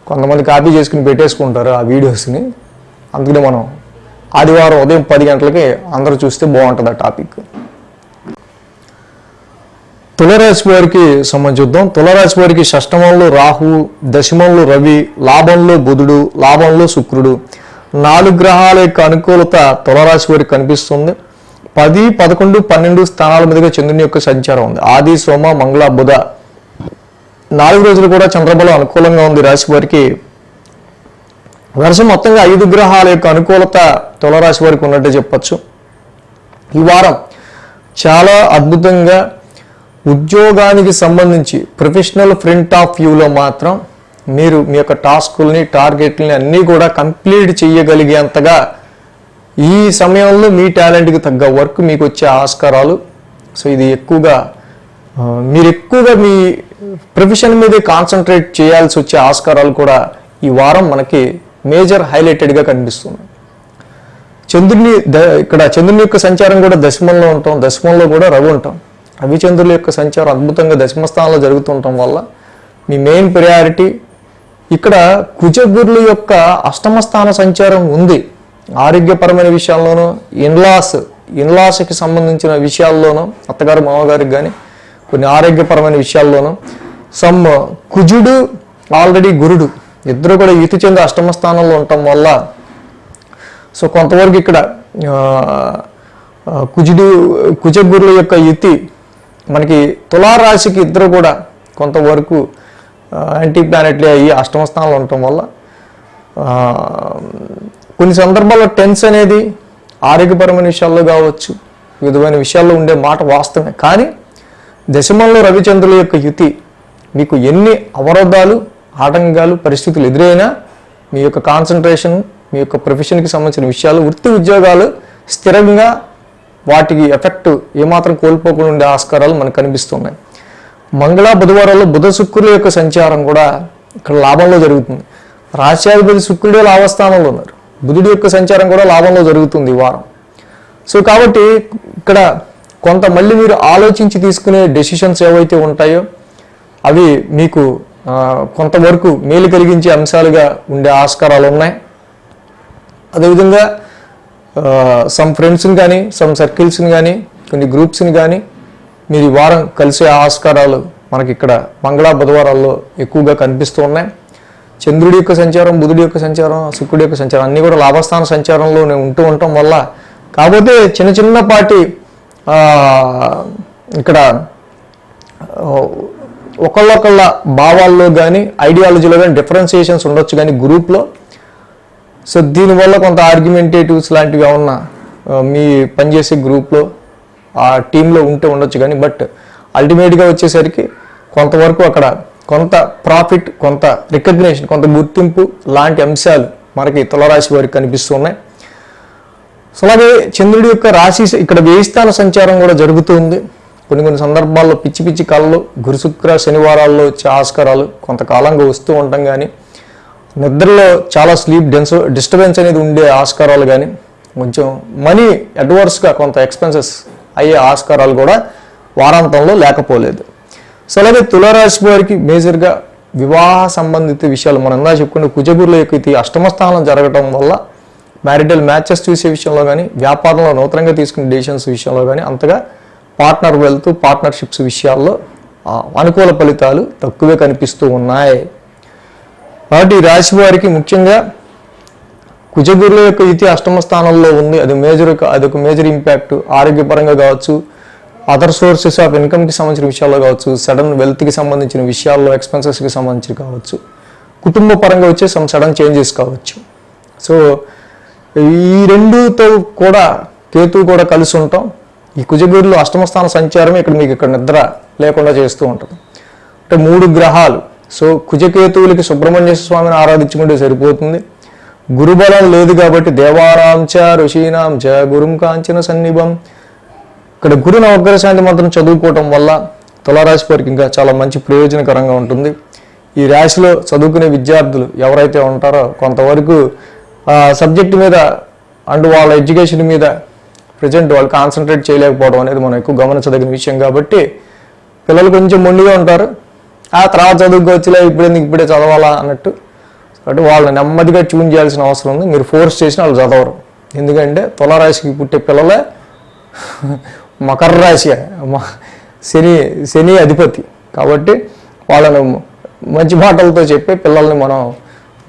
కొంతమంది కాపీ చేసుకుని పెట్టేసుకుంటారు ఆ వీడియోస్ని. అందుకని మనం ఆదివారం ఉదయం 10 గంటలకి అందరూ చూస్తే బాగుంటుంది ఆ టాపిక్. తులరాశి వారికి సంబంధించి చూద్దాం. తులరాశి వారికి షష్టమంలో రాహు, దశమంలో రవి, లాభంలో బుధుడు, లాభంలో శుక్రుడు 4 గ్రహాల యొక్క అనుకూలత తులరాశి వారికి కనిపిస్తుంది. 10, 11, 12 స్థానాల మీదుగా చంద్రుని యొక్క సంచారం ఉంది. ఆది, సోమ, మంగళ, బుధ 4 రోజులు కూడా చంద్రబలం అనుకూలంగా ఉంది రాశి వారికి. వర్షం మొత్తంగా 5 గ్రహాల యొక్క అనుకూలత తులరాశి వారికి ఉన్నట్టు చెప్పచ్చు. ఈ వారం చాలా అద్భుతంగా ఉద్యోగానికి సంబంధించి ప్రొఫెషనల్ ఫ్రంట్ ఆఫ్ వ్యూలో మాత్రం మీరు మీ యొక్క టాస్కుల్ని టార్గెట్లని అన్నీ కూడా కంప్లీట్ చేయగలిగేంతగా ఈ సమయంలో మీ టాలెంట్కి తగ్గ వర్క్ మీకు వచ్చే ఆస్కారాలు. సో ఇది మీరు ఎక్కువగా మీ ప్రొఫెషన్ మీదే కాన్సన్ట్రేట్ చేయాల్సి వచ్చే ఆస్కారాలు కూడా ఈ వారం మనకి మేజర్ హైలైటెడ్గా కనిపిస్తుంది. చంద్రుని యొక్క సంచారం కూడా దశమంలో ఉంటాం, దశమంలో కూడా రవి ఉంటాం. రవిచంద్రుల యొక్క సంచారం అద్భుతంగా దశమ స్థానంలో జరుగుతుండటం వల్ల మీ మెయిన్ ప్రయారిటీ ఇక్కడ కుజగురుల యొక్క అష్టమ స్థాన సంచారం ఉంది. ఆరోగ్యపరమైన విషయాల్లోనూ ఇన్లాస్కి సంబంధించిన విషయాల్లోనూ అత్తగారు మామగారికి కానీ కొన్ని ఆరోగ్యపరమైన విషయాల్లోనూ కుజుడు ఆల్రెడీ గురుడు ఇద్దరు కూడా యుతి చెంది అష్టమ స్థానంలో ఉండటం వల్ల సో కొంతవరకు ఇక్కడ కుజగురుల యొక్క యుతి మనకి తులారాశికి ఇద్దరు కూడా కొంతవరకు యాంటీ ప్లానెట్లే అయ్యి అష్టమ స్థానంలో ఉండటం వల్ల కొన్ని సందర్భాల్లో టెన్స్ అనేది ఆరోగ్యపరమైన విషయాల్లో కావచ్చు, విధమైన విషయాల్లో ఉండే మాట వాస్తవమే. కానీ దశమంలో రవిచంద్రుల యొక్క యుతి మీకు ఎన్ని అవరోధాలు, ఆటంకాలు, పరిస్థితులు ఎదురైనా మీ యొక్క కాన్సన్ట్రేషన్, మీ యొక్క ప్రొఫెషన్కి సంబంధించిన విషయాలు, వృత్తి ఉద్యోగాలు స్థిరంగా వాటికి ఎఫెక్ట్ ఏమాత్రం కోల్పోకుండా ఉండే ఆస్కారాలు మనకు కనిపిస్తున్నాయి. మంగళ బుధవారాల్లో బుధ శుక్రుల యొక్క సంచారం కూడా ఇక్కడ లాభంలో జరుగుతుంది. రాశ్యాధిపతి శుక్రుడే లాభస్థానంలో ఉన్నారు. బుధుడి యొక్క సంచారం కూడా లాభంలో జరుగుతుంది ఈ వారం. సో కాబట్టి ఇక్కడ కొంత మళ్ళీ మీరు ఆలోచించి తీసుకునే డెసిషన్స్ ఏవైతే ఉంటాయో అవి మీకు కొంతవరకు మేలు కలిగించే అంశాలుగా ఉండే ఆస్కారాలు ఉన్నాయి. అదేవిధంగా సమ్ ఫ్రెండ్స్ని కానీ, సమ్ సర్కిల్స్ని కానీ, కొన్ని గ్రూప్స్ని కానీ మీరు ఈ వారం కలిసే ఆస్కారాలు మనకి ఇక్కడ మంగళ బుధవారాల్లో ఎక్కువగా కనిపిస్తూ ఉన్నాయి. చంద్రుడి యొక్క సంచారం, బుధుడి యొక్క సంచారం, శుక్రుడి యొక్క సంచారం అన్నీ కూడా లాభస్థాన సంచారంలో ఉంటూ ఉండటం వల్ల కాకపోతే చిన్నపాటి ఇక్కడ ఒకళ్ళొకళ్ళ భావాల్లో కానీ ఐడియాలజీలో కానీ డిఫరెన్సియేషన్స్ ఉండొచ్చు కానీ గ్రూప్లో. సో దీనివల్ల కొంత ఆర్గ్యుమెంటేటివ్స్ లాంటివి ఏమన్నా మీ పనిచేసే గ్రూప్లో ఆ టీంలో ఉండొచ్చు కానీ బట్ అల్టిమేట్గా వచ్చేసరికి కొంతవరకు అక్కడ కొంత ప్రాఫిట్, కొంత రికగ్నేషన్, కొంత గుర్తింపు లాంటి అంశాలు మనకి తులారాశి వారికి కనిపిస్తున్నాయి. సో అలాగే చంద్రుడి యొక్క రాశి ఇక్కడ వ్యయస్థాన సంచారం కూడా జరుగుతుంది. కొన్ని సందర్భాల్లో పిచ్చి కళలు, గురు శుక్ర శనివారాల్లో వచ్చే ఆస్కారాలు కొంతకాలంగా వస్తూ ఉంటాం కానీ నిద్రలో చాలా స్లీప్ డిస్టర్బెన్స్ అనేది ఉండే ఆస్కారాలు కానీ కొంచెం మనీ అడ్వర్స్గా కొంత ఎక్స్పెన్సెస్ అయ్యే ఆస్కారాలు కూడా వారాంతంలో లేకపోలేదు. సో అలాగే తులారాశి వారికి మేజర్గా వివాహ సంబంధిత విషయాలు మనం ఇందా చెప్పుకుంటే కుజగురుల యొక్క ఇది అష్టమ స్థానం జరగటం వల్ల మ్యారిటల్ మ్యాచెస్ చూసే విషయంలో కానీ, వ్యాపారంలో నూతనంగా తీసుకునే డెసిషన్స్ విషయంలో కానీ అంతగా పార్ట్నర్ వెల్త్, పార్ట్నర్షిప్స్ విషయాల్లో అనుకూల ఫలితాలు తక్కువే కనిపిస్తూ ఉన్నాయి. కాబట్టి ఈ రాశి వారికి ముఖ్యంగా కుజగురుల యొక్క యుతి అష్టమ స్థానంలో ఉంది. అదొక మేజర్ ఇంపాక్ట్. ఆరోగ్యపరంగా కావచ్చు, అదర్ సోర్సెస్ ఆఫ్ ఇన్కమ్కి సంబంధించిన విషయాల్లో కావచ్చు, సడన్ వెల్త్కి సంబంధించిన విషయాల్లో, ఎక్స్పెన్సెస్కి సంబంధించి కావచ్చు, కుటుంబ పరంగా వచ్చే సడన్ చేంజెస్ కావచ్చు. సో ఈ రెండుతో కూడా కేతు కూడా కలిసి ఉంటాం. ఈ కుజగురులు అష్టమ స్థాన సంచారం ఇక్కడ నిద్ర లేకుండా చేస్తూ ఉంటుంది. అంటే 3 గ్రహాలు. సో కుజకేతువులకి సుబ్రహ్మణ్య స్వామిని ఆరాధించుకుంటే సరిపోతుంది. గురుబలం లేదు కాబట్టి దేవానాంచ ఋషీనాంచ గురుం కాంచన సన్నిభం. ఇక్కడ గురు నవగ్రహ శాంతి మంత్రం చదువుకోవటం వల్ల తులారాశి వారికి ఇంకా చాలా మంచి ప్రయోజనకరంగా ఉంటుంది. ఈ రాశిలో చదువుకునే విద్యార్థులు ఎవరైతే ఉంటారో కొంతవరకు సబ్జెక్ట్ మీద అండ్ వాళ్ళ ఎడ్యుకేషన్ మీద ప్రజెంట్ వాళ్ళు కాన్సన్ట్రేట్ చేయలేకపోవడం అనేది మనం ఎక్కువ గమనించదగిన విషయం. కాబట్టి పిల్లలు కొంచెం మొండిగా ఉంటారు. ఆ తర్వాత చదువుకోవచ్చులే, ఇప్పుడే చదవాలా అన్నట్టు. కాబట్టి వాళ్ళని నెమ్మదిగా ట్యూన్ చేయాల్సిన అవసరం ఉంది. మీరు ఫోర్స్ చేసిన వాళ్ళు చదవరు. ఎందుకంటే తులారాశికి పుట్టే పిల్లలే మకర రాశి, శని అధిపతి. కాబట్టి వాళ్ళను మంచి మాటలతో చెప్పి పిల్లల్ని మనం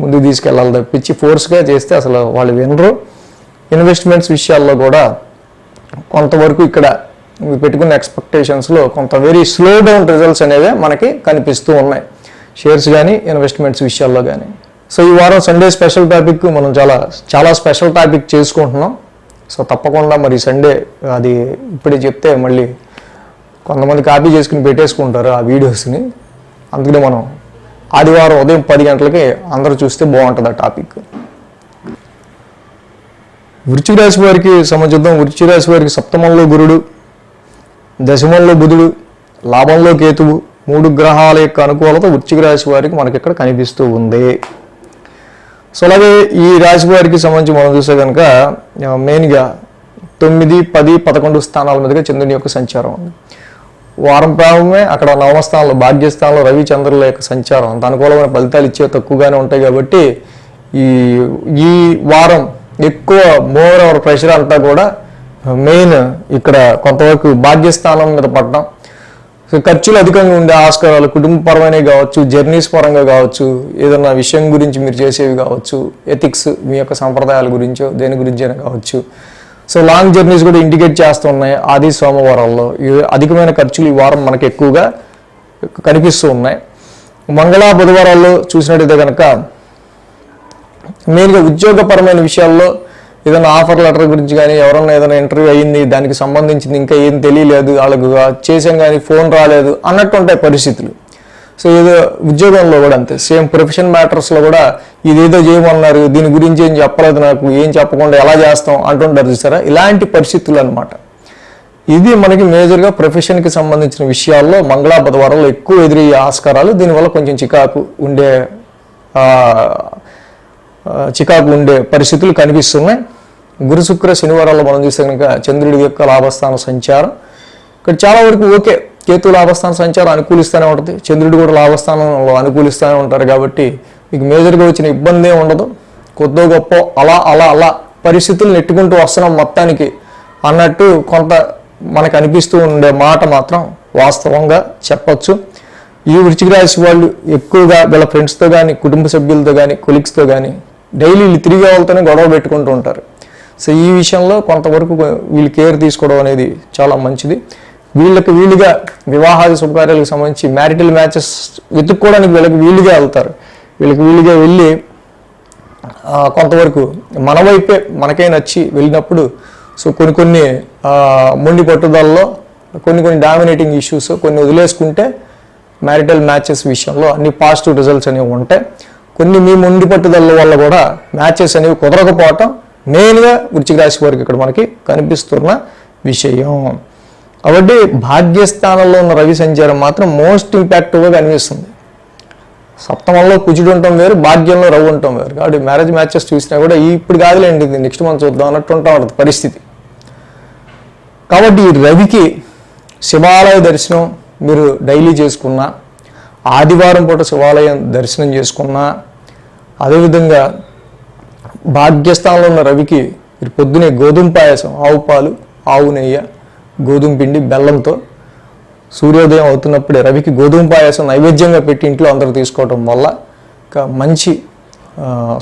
ముందుకు తీసుకెళ్ళాలి తప్పించి ఫోర్స్గా చేస్తే అసలు వాళ్ళు వినరు. ఇన్వెస్ట్మెంట్స్ విషయాల్లో కూడా కొంతవరకు ఇక్కడ పెట్టుకున్న ఎక్స్పెక్టేషన్స్లో కొంత వెరీ స్లో డౌన్ రిజల్ట్స్ అనేవి మనకి కనిపిస్తూ ఉన్నాయి, షేర్స్ కానీ ఇన్వెస్ట్మెంట్స్ విషయాల్లో కానీ. సో ఈ వారం సండే స్పెషల్ టాపిక్ మనం చాలా స్పెషల్ టాపిక్ చేసుకుంటున్నాం. సో తప్పకుండా మరి సండే అది ఇప్పుడే చెప్తే మళ్ళీ కొంతమంది కాపీ చేసుకుని పెట్టేసుకుంటారు ఆ వీడియోస్ని. అందుకనే మనం ఆదివారం ఉదయం 10 గంటలకి అందరూ చూస్తే బాగుంటుంది ఆ టాపిక్. వృశ్చిక రాశి వారికి సంబంధిద్దాం. వృశ్చిక రాశి వారికి సప్తమంలో గురుడు, దశమంలో బుధుడు, లాభంలో కేతువు, 3 గ్రహాల యొక్క అనుకూలత వృశ్చిక రాశి వారికి మనకి ఇక్కడ కనిపిస్తూ ఉంది. సో అలాగే ఈ రాశి వారికి సంబంధించి మనం చూస్తే కనుక మెయిన్గా 9, 10, 11 స్థానాల మీదుగా చంద్రుని యొక్క సంచారం ఉంది. వారం ప్రారంభమే అక్కడ నవమస్థానంలో భాగ్యస్థానంలో రవి చంద్రుల యొక్క సంచారం అంత అనుకూలమైన ఫలితాలు ఇచ్చే తక్కువగానే ఉంటాయి. కాబట్టి ఈ వారం ఎక్కువ మోర్ అవర్ ప్రెషర్ అంతా కూడా మెయిన్ ఇక్కడ కొంతవరకు భాగ్యస్థానం మీద పడడం, ఖర్చులు అధికంగా ఉండే ఆస్కారాలు కుటుంబపరమైనవి కావచ్చు, జర్నీస్ పరంగా కావచ్చు, ఏదన్నా విషయం గురించి మీరు చేసేవి కావచ్చు, ఎథిక్స్ మీ యొక్క సంప్రదాయాల గురించో దేని గురించైనా కావచ్చు. సో లాంగ్ జర్నీస్ కూడా ఇండికేట్ చేస్తున్నాయి. ఆది సోమవారాల్లో అధికమైన ఖర్చులు ఈ వారం మనకి ఎక్కువగా కనిపిస్తూ ఉన్నాయి. మంగళ బుధవారాల్లో చూసినట్టయితే కనుక మెయిన్గా ఉద్యోగపరమైన విషయాల్లో ఏదైనా ఆఫర్ లెటర్ గురించి కానీ ఎవరన్నా ఏదైనా ఇంటర్వ్యూ అయ్యింది దానికి సంబంధించింది ఇంకా ఏం తెలియలేదు, వాళ్ళకు చేసాం కానీ ఫోన్ రాలేదు అన్నట్టు ఉంటాయి పరిస్థితులు. సో ఏదో ఉద్యోగంలో కూడా అంతే, సేమ్ ప్రొఫెషన్ మ్యాటర్స్లో కూడా ఇదేదో చేయమన్నారు, దీని గురించి ఏం చెప్పలేదు, నాకు ఏం చెప్పకుండా ఎలా చేస్తాం అంటుంటారు చూసారా, ఇలాంటి పరిస్థితులు అనమాట. ఇది మనకి మేజర్గా ప్రొఫెషన్కి సంబంధించిన విషయాల్లో మంగళ బుధవారంలో ఎక్కువ ఎదురయ్యే ఆస్కారాలు, దీనివల్ల కొంచెం చికాకు ఉండే పరిస్థితులు కనిపిస్తున్నాయి. గురు శుక్ర శనివారాల్లో మనం చూస్తే కనుక చంద్రుడి యొక్క లాభస్థాన సంచారం ఇక్కడ చాలా వరకు ఓకే. కేతు లాభస్థాన సంచారం అనుకూలిస్తూనే ఉంటుంది, చంద్రుడు కూడా లాభస్థానంలో అనుకూలిస్తూనే ఉంటారు. కాబట్టి మీకు మేజర్గా వచ్చిన ఇబ్బంది ఉండదు. కొద్దో గొప్ప అలా పరిస్థితులు నెట్టుకుంటూ వస్తున్నాం మొత్తానికి అన్నట్టు కొంత మనకు అనిపిస్తూ ఉండే మాట మాత్రం వాస్తవంగా చెప్పచ్చు. ఈ వృశ్చిక రాశి వాళ్ళు ఎక్కువగా వీళ్ళ ఫ్రెండ్స్తో కానీ, కుటుంబ సభ్యులతో కానీ, కొలీగ్స్తో కానీ డైలీ వీళ్ళు తిరిగే వాళ్ళతోనే గొడవ పెట్టుకుంటూ ఉంటారు. సో ఈ విషయంలో కొంతవరకు వీళ్ళు కేర్ తీసుకోవడం అనేది చాలా మంచిది. వీళ్ళుగా వివాహాది శుభకార్యాలకు సంబంధించి మ్యారిటల్ మ్యాచెస్ వెతుక్కోవడానికి వీళ్ళుగా వెళ్తారు. వీళ్ళుగా వెళ్ళి కొంతవరకు మన వైపే మనకే నచ్చి వెళ్ళినప్పుడు సో కొన్ని మొండి పట్టుదలలో కొన్ని డామినేటింగ్ ఇష్యూస్ కొన్ని వదిలేసుకుంటే మ్యారిటల్ మ్యాచెస్ విషయంలో అన్ని పాజిటివ్ రిజల్ట్స్ అనేవి ఉంటాయి. కొన్ని మీ మొండి పట్టుదల వల్ల కూడా మ్యాచెస్ అనేవి కుదరకపోవటం మెయిన్గా వృశ్చిక రాశి వారికి ఇక్కడ మనకి కనిపిస్తున్న విషయం. కాబట్టి భాగ్యస్థానంలో ఉన్న రవి సంచారం మాత్రం మోస్ట్ ఇంపాక్టివ్గా కనిపిస్తుంది. సప్తమంలో కుజుడు ఉండటం వేరు, భాగ్యంలో రవి ఉండటం వేరు. కాబట్టి మ్యారేజ్ మ్యాచెస్ చూసినా కూడా ఇప్పుడు కాదులేండి, నెక్స్ట్ మంత్ చూద్దాం అన్నట్టు ఉంటా ఉంటుంది పరిస్థితి. కాబట్టి ఈ రవికి శివాలయ దర్శనం మీరు డైలీ చేసుకున్నా, ఆదివారం పూట శివాలయం దర్శనం చేసుకున్నా, అదేవిధంగా భాగ్యస్థానంలో ఉన్న రవికి మీరు పొద్దునే గోధుమ పాయసం, ఆవు పాలు, ఆవు నెయ్యి, గోధుమ పిండి, బెల్లంతో సూర్యోదయం అవుతున్నప్పుడే రవికి గోధుమ పాయసం నైవేద్యంగా పెట్టి ఇంట్లో అందరూ తీసుకోవటం వల్ల మంచి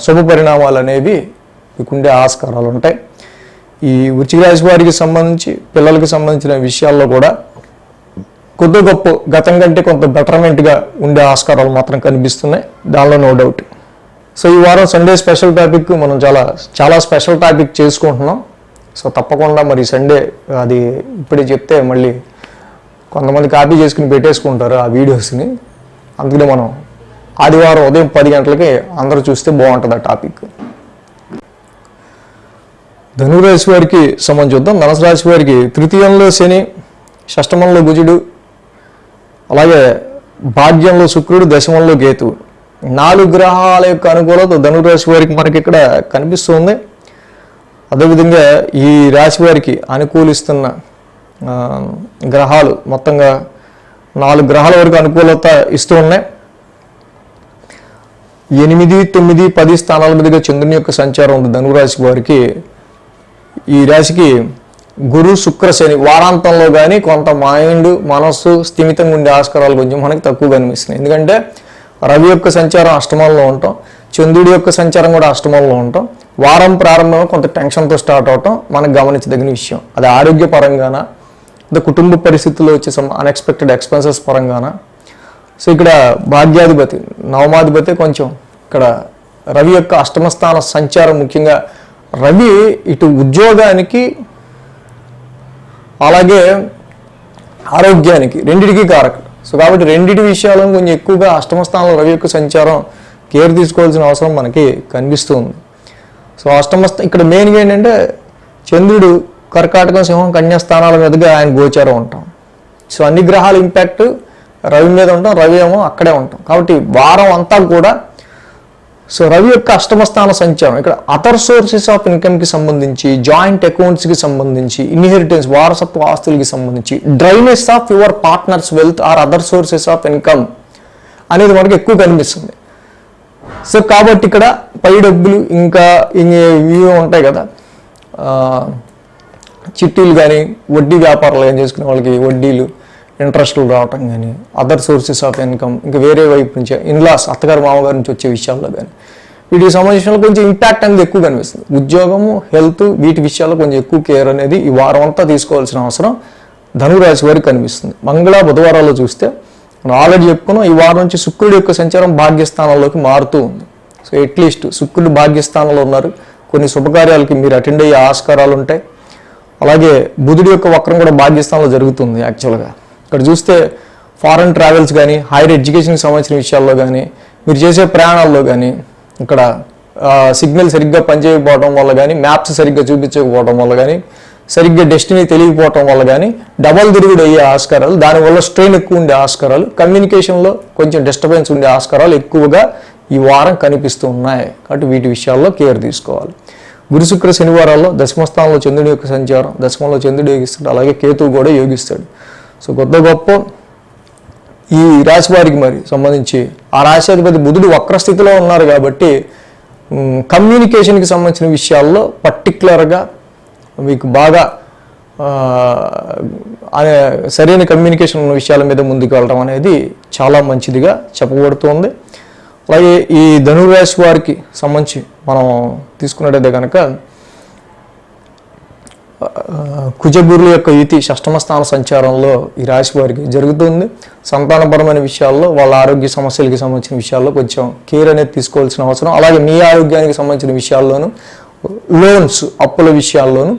శుభ పరిణామాలు అనేవి మీకుండే ఆస్కారాలు ఉంటాయి. ఈ వృశ్చిక రాశి వారికి సంబంధించి పిల్లలకి సంబంధించిన విషయాల్లో కూడా కొద్ది గొప్ప గతం కంటే కొంత బెటర్మెంట్గా ఉండే ఆస్కారాలు మాత్రం కనిపిస్తున్నాయి, దానిలో నో డౌట్. సో ఈ వారం సండే స్పెషల్ టాపిక్ మనం చాలా స్పెషల్ టాపిక్ చేసుకుంటున్నాం. సో తప్పకుండా మరి సండే అది ఇప్పుడే చెప్తే మళ్ళీ కొంతమంది కాపీ చేసుకుని పెట్టేసుకుంటారు ఆ వీడియోస్ని. అందుకనే మనం ఆదివారం ఉదయం 10 గంటలకి అందరూ చూస్తే బాగుంటుంది ఆ టాపిక్. ధనురాశి వారికి సంబంధించి చూద్దాం. ధనుసు రాశి వారికి తృతీయంలో శని, షష్టమంలో కుజుడు, అలాగే భాగ్యంలో శుక్రుడు, దశమంలో కేతువు, 4 గ్రహాల యొక్క అనుకూలత ధనురాశి వారికి మనకి ఇక్కడ కనిపిస్తుంది. అదేవిధంగా ఈ రాశి వారికి అనుకూలిస్తున్న గ్రహాలు మొత్తంగా 4 గ్రహాల వరకు అనుకూలత ఇస్తూ ఉన్నాయి. 8, 9, 10 స్థానాల మీదుగా చంద్రుని యొక్క సంచారం ఉంది ధనురాశి వారికి. ఈ రాశికి గురు శుక్ర శని వారాంతంలో కానీ కొంత మైండ్ మనస్సు స్థిమితంగా ఉండే ఆస్కారాలు కొంచెం మనకి తక్కువ కనిపిస్తున్నాయి. ఎందుకంటే రవి యొక్క సంచారం అష్టమంలో ఉంటాం, చంద్రుడి యొక్క సంచారం కూడా అష్టమంలో ఉంటాం. వారం ప్రారంభంలో కొంత టెన్షన్తో స్టార్ట్ అవటం మనకు గమనించదగిన విషయం. అది ఆరోగ్యపరంగాన, అంటే కుటుంబ పరిస్థితుల్లో వచ్చే అన్ఎక్స్పెక్టెడ్ ఎక్స్పెన్సెస్ పరంగాన. సో ఇక్కడ భాగ్యాధిపతి నవమాధిపతి కొంచెం ఇక్కడ రవి యొక్క అష్టమ స్థాన సంచారం, ముఖ్యంగా రవి ఇటు ఉద్యోగానికి అలాగే ఆరోగ్యానికి రెండిటికి కారకుడు. సో కాబట్టి రెండిటి విషయాలను కొంచెం ఎక్కువగా అష్టమ స్థానంలో రవి యొక్క సంచారం కేర్ తీసుకోవాల్సిన అవసరం మనకి కనిపిస్తుంది. సో ఇక్కడ మెయిన్గా ఏంటంటే చంద్రుడు కర్కాటకం, సింహం, కన్యా స్థానాల మీదుగా ఆయన గోచారం ఉంటాం. సో అన్ని గ్రహాల ఇంపాక్ట్ రవి మీద ఉంటాం, రవి ఏమో అక్కడే ఉంటాం. కాబట్టి వారం అంతా కూడా సో రవి యొక్క అష్టమ స్థాన సంచారం ఇక్కడ అదర్ సోర్సెస్ ఆఫ్ ఇన్కమ్కి సంబంధించి, జాయింట్ అకౌంట్స్కి సంబంధించి, ఇన్హెరిటెన్స్ వారసత్వ ఆస్తులకి సంబంధించి, dryness of your partner's wealth or other sources of income అనేది మనకి ఎక్కువ కనిపిస్తుంది. సో కాబట్టి ఇక్కడ పై డబ్బులు ఇంకా ఇవి ఉంటాయి కదా, చిట్టీలు కానీ, వడ్డీ వ్యాపారాలు ఏం చేసుకునే వాళ్ళకి వడ్డీలు, ఇంట్రెస్ట్లు రావటం కానీ, అదర్ సోర్సెస్ ఆఫ్ ఇన్కమ్, ఇంకా వేరే వైపు నుంచి ఇన్లాస్, అత్తగారు మామగారి నుంచి వచ్చే విషయాల్లో కానీ వీటికి సంబంధించిన కొంచెం ఇంపాక్ట్ అనేది ఎక్కువ కనిపిస్తుంది. ఉద్యోగము, హెల్త్, వీటి విషయాల్లో కొంచెం ఎక్కువ కేర్ అనేది ఈ వారం అంతా తీసుకోవాల్సిన అవసరం ధనురాశి వారికి కనిపిస్తుంది. మంగళ బుధవారాల్లో చూస్తే మనం ఆల్రెడీ చెప్పుకున్నాం, ఈ వారం నుంచి శుక్రుడి యొక్క సంచారం భాగ్యస్థానంలోకి మారుతూ ఉంది. సో అట్లీస్ట్ శుక్రుడు భాగ్యస్థానంలో ఉన్నారు, కొన్ని శుభకార్యాలకి మీరు అటెండ్ అయ్యే ఆస్కారాలు ఉంటాయి. అలాగే బుధుడి యొక్క వక్రం కూడా భాగ్యస్థానంలో జరుగుతుంది. యాక్చువల్గా ఇక్కడ చూస్తే ఫారెన్ ట్రావెల్స్ కానీ, హైయర్ ఎడ్యుకేషన్కి సంబంధించిన విషయాల్లో కానీ, మీరు చేసే ప్రయాణాల్లో కానీ, ఇక్కడ సిగ్నల్ సరిగ్గా పనిచేయకపోవడం వల్ల కానీ, మ్యాప్స్ సరిగ్గా చూపించకపోవడం వల్ల కానీ, సరిగ్గా డెస్టినీ తెలియకపోవడం వల్ల కానీ డబల్ తిరుగుడు అయ్యే ఆస్కారాలు, దానివల్ల స్ట్రెయిన్ ఎక్కువ ఉండే ఆస్కారాలు, కమ్యూనికేషన్లో కొంచెం డిస్టర్బెన్స్ ఉండే ఆస్కారాలు ఎక్కువగా ఈ వారం కనిపిస్తూ ఉన్నాయి. కాబట్టి వీటి విషయాల్లో కేర్ తీసుకోవాలి. గురు శుక్ర శనివారాల్లో దశమస్థానంలో చంద్రుడి యొక్క సంచారం, దశమంలో చంద్రుడు యోగిస్తాడు, అలాగే కేతువు కూడా యోగిస్తాడు. సో గొప్ప ఈ రాశి వారికి మరి సంబంధించి ఆ రాశిధిపతి బుధుడు వక్రస్థితిలో ఉన్నారు కాబట్టి కమ్యూనికేషన్కి సంబంధించిన విషయాల్లో పర్టికులర్గా మీకు బాగా సరైన కమ్యూనికేషన్ ఉన్న విషయాల మీద ముందుకు వెళ్ళడం అనేది చాలా మంచిదిగా చెప్పబడుతుంది. అలాగే ఈ ధనురాశి వారికి సంబంధించి మనం తీసుకున్నట్టయితే కనుక కుజగురుల యొక్క యుతి షష్టమ స్థాన సంచారంలో ఈ రాశి వారికి జరుగుతుంది. సంతానపరమైన విషయాల్లో, వాళ్ళ ఆరోగ్య సమస్యలకి సంబంధించిన విషయాల్లో కొంచెం కేర్ అనేది తీసుకోవాల్సిన అవసరం. అలాగే మీ ఆరోగ్యానికి సంబంధించిన విషయాల్లోనూ, లోన్స్, అప్పుల విషయాల్లోనూ,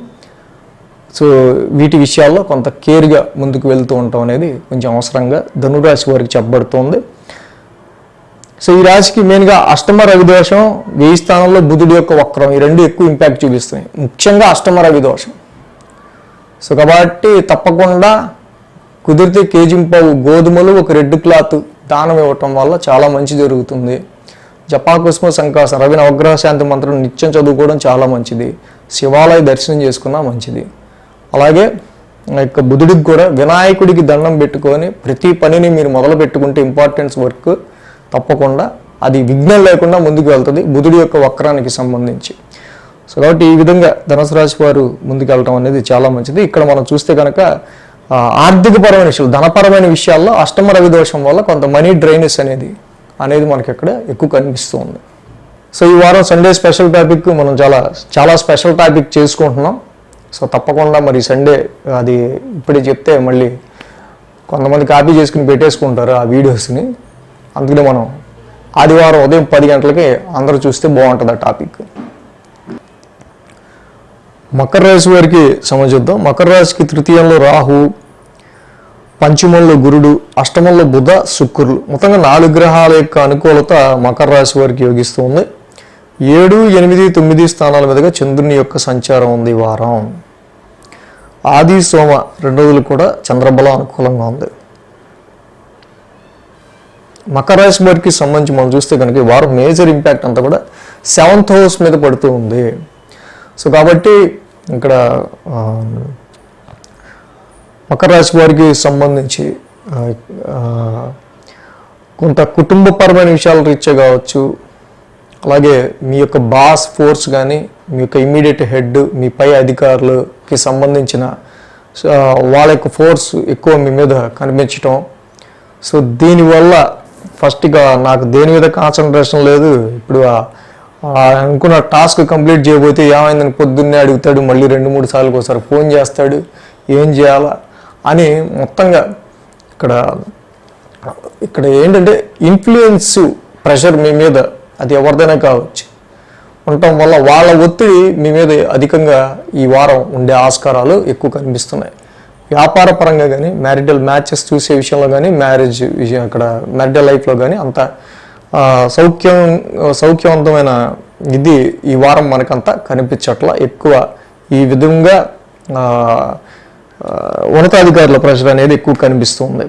సో వీటి విషయాల్లో కొంత కేర్గా ముందుకు వెళ్తూ ఉండటం అనేది కొంచెం అవసరంగా ధనురాశి వారికి చెప్పబడుతోంది. సో ఈ రాశికి మెయిన్గా అష్టమ రవి దోషం, 1000 స్థానంలో బుధుడి యొక్క వక్రం, ఈ రెండు ఎక్కువ ఇంపాక్ట్ చూపిస్తున్నాయి. ముఖ్యంగా అష్టమ రవి దోషం. సో కాబట్టి తప్పకుండా కుదిరితే కేజింపావు గోధుమలు, ఒక రెడ్ క్లాత్ దానం ఇవ్వటం వల్ల చాలా మంచి జరుగుతుంది. జపాకుసుమ సంకాసం, రవి నవగ్రహ శాంతి మంత్రం నిత్యం చదువుకోవడం చాలా మంచిది. శివాలయ దర్శనం చేసుకున్నా మంచిది. అలాగే యొక్క బుధుడికి కూడా వినాయకుడికి దండం పెట్టుకొని ప్రతి పనిని మీరు మొదలు పెట్టుకుంటే ఇంపార్టెన్స్ వర్క్ తప్పకుండా అది విఘ్నం లేకుండా ముందుకు వెళ్తుంది బుధుడి యొక్క వక్రానికి సంబంధించి. సో కాబట్టి ఈ విధంగా ధనుసు రాశి వారు ముందుకు వెళ్ళటం అనేది చాలా మంచిది. ఇక్కడ మనం చూస్తే కనుక ఆర్థికపరమైన విషయాలు, ధనపరమైన విషయాల్లో అష్టమ రవి దోషం వల్ల కొంత మనీ డ్రైనెస్ అనేది మనకి అక్కడ ఎక్కువ కనిపిస్తుంది. సో ఈ వారం సండే స్పెషల్ టాపిక్ మనం చాలా స్పెషల్ టాపిక్ చేసుకుంటున్నాం. సో తప్పకుండా మరి సండే అది ఇప్పుడే చెప్తే మళ్ళీ కొంతమంది కాపీ చేసుకుని పెట్టేసుకుంటారు ఆ వీడియోస్ని. అందుకనే మనం ఆదివారం ఉదయం 10 గంటలకి అందరూ చూస్తే బాగుంటుంది ఆ టాపిక్. మకర రాశి వారికి సంబంధిద్దాం. మకర రాశికి తృతీయంలో రాహు, పంచమంలో గురుడు, అష్టమంలో బుధ, శుక్రులు, మొత్తంగా 4 గ్రహాల యొక్క అనుకూలత మకర రాశి వారికి యోగిస్తుంది. 7, 8, 9 స్థానాల మీదుగా చంద్రుని యొక్క సంచారం ఉంది ఈ వారం. ఆది సోమ 2 రోజులు కూడా చంద్రబలం అనుకూలంగా ఉంది. మకర రాశి వారికి సంబంధించి మనం చూస్తే కనుక ఈ వారం మేజర్ ఇంపాక్ట్ అంతా కూడా 7th హౌస్ మీద పడుతూ ఉంది. సో కాబట్టి ఇక్కడ మకర రాశి వారికి సంబంధించి కొంత కుటుంబపరమైన విషయాల రీత్యా కావచ్చు, అలాగే మీ యొక్క బాస్ ఫోర్స్ కానీ, మీ యొక్క ఇమ్మీడియట్ హెడ్, మీ పై అధికారులకి సంబంధించిన వాళ్ళ యొక్క ఫోర్స్ ఎక్కువ మీ మీద కనిపించటం. సో దీనివల్ల ఫస్ట్గా నాకు దేని మీద కాన్సన్ట్రేషన్ లేదు, ఇప్పుడు అనుకున్న టాస్క్ కంప్లీట్ చేయబోతే ఏమైందని పొద్దున్నే అడుగుతాడు, మళ్ళీ 2-3 సార్లు ఒకసారి ఫోన్ చేస్తాడు, ఏం చేయాలా అని మొత్తంగా ఇక్కడ ఏంటంటే ఇన్ఫ్లుయెన్స్ ప్రెషర్ మీ మీద, అది ఎవరిదైనా కావచ్చు, ఉండటం వల్ల వాళ్ళ ఒత్తిడి మీ మీద అధికంగా ఈ వారం ఉండే ఆస్కారాలు ఎక్కువ కనిపిస్తున్నాయి. వ్యాపార పరంగా కానీ, మ్యారిటల్ మ్యాచెస్ చూసే విషయంలో కానీ, మ్యారేజ్ విషయం అక్కడ మ్యారిటల్ లైఫ్లో కానీ అంత సౌఖ్యవంతమైన ఇది ఈ వారం మనకంతా కనిపించట్ల. ఎక్కువ ఈ విధంగా ఉన్నతాధికారుల ప్రెషర్ అనేది ఎక్కువ కనిపిస్తుంది.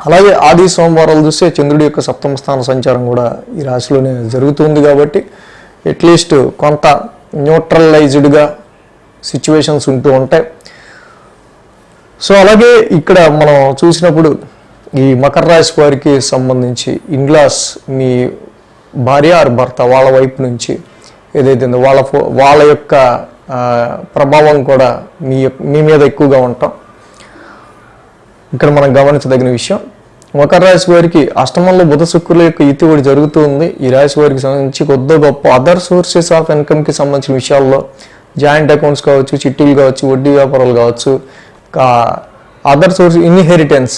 అలాగే ఆది సోమవారాలు చూస్తే చంద్రుడి యొక్క సప్తమ స్థాన సంచారం కూడా ఈ రాశిలోనే జరుగుతుంది కాబట్టి అట్లీస్ట్ కొంత న్యూట్రలైజ్డ్గా సిచ్యువేషన్స్ ఉంటూ ఉంటాయి. సో అలాగే ఇక్కడ మనం చూసినప్పుడు ఈ మకర రాశి వారికి సంబంధించి ఇన్లాస్, మీ భార్య ఆర్ భర్త వాళ్ళ వైపు నుంచి ఏదైతే ఉందో వాళ్ళ యొక్క ప్రభావం కూడా మీ మీద ఎక్కువగా ఉంటాం. ఇక్కడ మనం గమనించదగిన విషయం, మకర రాశి వారికి అష్టమంలో బుధ శుక్రుల యొక్క యుతి కూడా జరుగుతూ ఉంది. ఈ రాశి వారికి సంబంధించి కొద్ది గొప్ప అదర్ సోర్సెస్ ఆఫ్ ఇన్కమ్కి సంబంధించిన విషయాల్లో జాయింట్ అకౌంట్స్ కావచ్చు, చిట్టీలు కావచ్చు, వడ్డీ వ్యాపారాలు కావచ్చు, అదర్ సోర్స్ ఇన్హెరిటెన్స్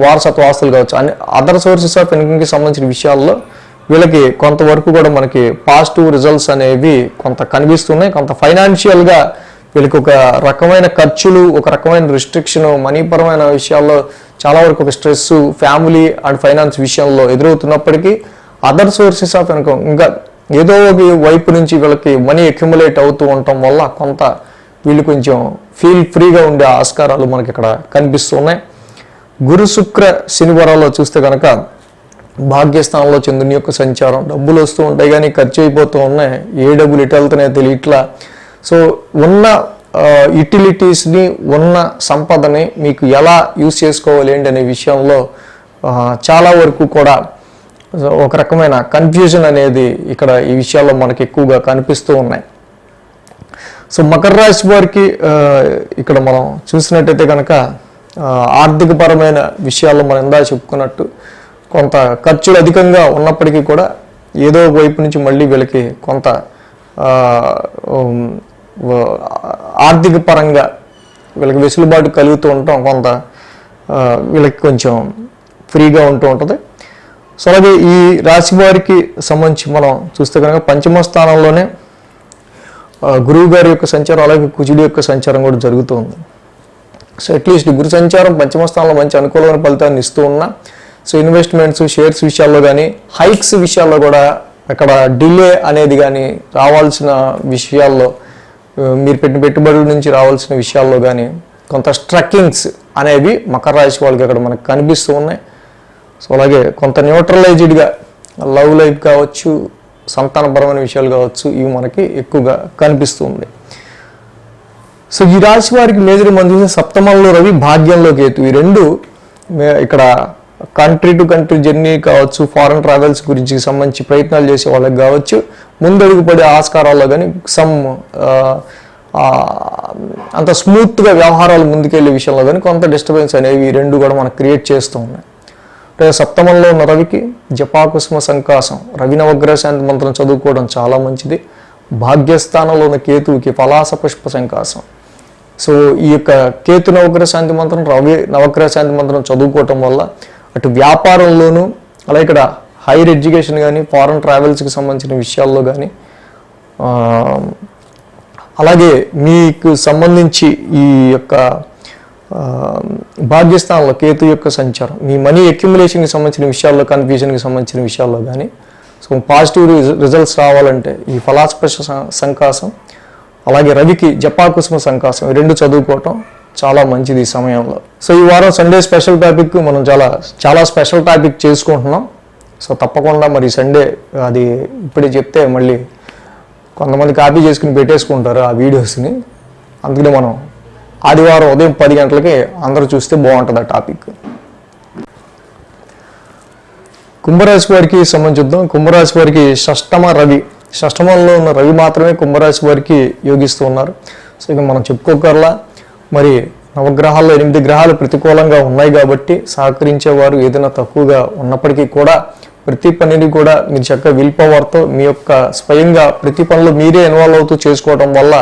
వారసత్వ ఆస్తులు కావచ్చు, అన్ని అదర్ సోర్సెస్ ఆఫ్ ఇన్కమ్కి సంబంధించిన విషయాల్లో వీళ్ళకి కొంతవరకు కూడా మనకి పాజిటివ్ రిజల్ట్స్ అనేవి కొంత కనిపిస్తున్నాయి. కొంత ఫైనాన్షియల్గా వీళ్ళకి ఒక రకమైన ఖర్చులు, ఒక రకమైన రిస్ట్రిక్షన్, మనీపరమైన విషయాల్లో చాలా వరకు ఒక స్ట్రెస్ ఫ్యామిలీ అండ్ ఫైనాన్స్ విషయంలో ఎదురవుతున్నప్పటికీ అదర్ సోర్సెస్ ఆఫ్ ఇన్కమ్ ఇంకా ఏదో ఒక వైపు నుంచి వీళ్ళకి మనీ అక్యుములేట్ అవుతూ ఉండటం వల్ల కొంత వీళ్ళు కొంచెం ఫీల్ ఫ్రీగా ఉండే ఆస్కారాలు మనకి ఇక్కడ కనిపిస్తున్నాయి. గురు శుక్ర శనివారాల్లో చూస్తే కనుక భాగ్యస్థానంలో చంద్రుని యొక్క సంచారం, డబ్బులు వస్తూ ఉంటాయి కానీ ఖర్చు అయిపోతూ ఉన్నాయి. ఏ డబ్బులు ఇటు వెళ్తున్నాయో తెలియట్లా. సో ఉన్న యుటిలిటీస్ని, ఉన్న సంపదని మీకు ఎలా యూజ్ చేసుకోవాలి ఏంటి అనే విషయంలో చాలా వరకు కూడా ఒక రకమైన కన్ఫ్యూజన్ అనేది ఇక్కడ ఈ విషయాల్లో మనకి ఎక్కువగా కనిపిస్తూ ఉన్నాయి. సో మకర రాశి వారికి ఇక్కడ మనం చూసినట్టయితే కనుక ఆర్థికపరమైన విషయాల్లో మనం ఇందా చెప్పుకున్నట్టు కొంత ఖర్చులు అధికంగా ఉన్నప్పటికీ కూడా ఏదో ఒక వైపు నుంచి మళ్ళీ వీళ్ళకి కొంత ఆర్థిక పరంగా వీళ్ళకి వెసులుబాటు కలుగుతూ ఉంటాం, కొంత వీళ్ళకి కొంచెం ఫ్రీగా ఉంటూ ఉంటుంది. సో అలాగే ఈ రాశి వారికి సంబంధించి మనం చూస్తే కనుక పంచమ స్థానంలోనే గురువు గారి యొక్క సంచారం, అలాగే కుజుడి యొక్క సంచారం కూడా జరుగుతుంది. సో అట్లీస్ట్ గురు సంచారం పంచమ స్థానంలో మంచి అనుకూలమైన ఫలితాన్ని ఇస్తూ ఉన్నా, సో ఇన్వెస్ట్మెంట్స్, షేర్స్ విషయాల్లో కానీ, హైక్స్ విషయాల్లో కూడా అక్కడ డిలే అనేది కానీ, రావాల్సిన విషయాల్లో మీరు పెట్టిన పెట్టుబడుల నుంచి రావాల్సిన విషయాల్లో కానీ కొంత స్ట్రక్కింగ్స్ అనేవి మకర రాశి వాళ్ళకి అక్కడ మనకు కనిపిస్తూ ఉన్నాయి. సో అలాగే కొంత న్యూట్రలైజ్డ్గా లవ్ లైఫ్ కావచ్చు, సంతానపరమైన విషయాలు కావచ్చు, ఇవి మనకి ఎక్కువగా కనిపిస్తుంది. సో ఈ రాశి వారికి మేజర్ మనం చూసే సప్తమంలో రవి, భాగ్యంలో కేతు, ఈ రెండు ఇక్కడ కంట్రీ టు కంట్రీ జర్నీ కావచ్చు, ఫారెన్ ట్రావెల్స్ గురించి సంబంధించి ప్రయత్నాలు చేసే వాళ్ళకి కావచ్చు, ముందడుగు పడే ఆస్కారాల్లో కానీ అంత స్మూత్గా వ్యవహారాలు ముందుకెళ్ళే విషయంలో కానీ కొంత డిస్టర్బెన్స్ అనేవి ఈ రెండు కూడా మనకు క్రియేట్ చేస్తూ ఉన్నాయి. అంటే సప్తమంలో ఉన్న రవికి జపాకుసుమ సంకాసం, రవి నవగ్రహ శాంతి మంత్రం చదువుకోవడం చాలా మంచిది. భాగ్యస్థానంలో ఉన్న కేతువుకి పలాస పుష్ప సంకాసం. సో ఈ యొక్క కేతు నవగ్రహ శాంతి మంత్రం, రవి నవగ్రహ శాంతి మంత్రం చదువుకోవటం వల్ల అటు వ్యాపారంలోనూ, అలాగే ఇక్కడ హైయర్ ఎడ్యుకేషన్ కానీ, ఫారెన్ ట్రావెల్స్కి సంబంధించిన విషయాల్లో కానీ, అలాగే మీకు సంబంధించి ఈ యొక్క భాగ్యస్థానంలో కేతు యొక్క సంచారం మీ మనీ అక్యుములేషన్కి సంబంధించిన విషయాల్లో, కన్ఫ్యూజన్కి సంబంధించిన విషయాల్లో కానీ సో పాజిటివ్ రిజల్ట్స్ రావాలంటే ఈ ఫలాస్పర్శ సంకాసం, అలాగే రవికి జపాకుసుమ సంకాసం, ఈ రెండు చదువుకోవటం చాలా మంచిది ఈ సమయంలో. సో ఈ వారం సండే స్పెషల్ టాపిక్ మనం చాలా స్పెషల్ టాపిక్ చేసుకుంటున్నాం. సో తప్పకుండా మరి సండే అది ఇప్పుడే చెప్తే మళ్ళీ కొంతమంది కాపీ చేసుకుని పెట్టేసుకుంటారు ఆ వీడియోస్ని. అందుకనే మనం ఆదివారం ఉదయం 10 గంటలకి అందరూ చూస్తే బాగుంటుంది ఆ టాపిక్. కుంభరాశి వారికి సంబంధించుద్దాం. కుంభరాశి వారికి షష్టమంలో ఉన్న రవి మాత్రమే కుంభరాశి వారికి యోగిస్తూ ఉన్నారు. సో ఇక మనం చెప్పుకోకర్లా మరి నవగ్రహాల్లో 8 గ్రహాలు ప్రతికూలంగా ఉన్నాయి కాబట్టి సహకరించేవారు ఏదైనా తక్కువగా ఉన్నప్పటికీ కూడా ప్రతి పనిని కూడా మీరు చక్కగా విల్ పవర్తో మీ యొక్క స్వయంగా ప్రతి పనులు మీరే ఇన్వాల్వ్ అవుతూ చేసుకోవడం వల్ల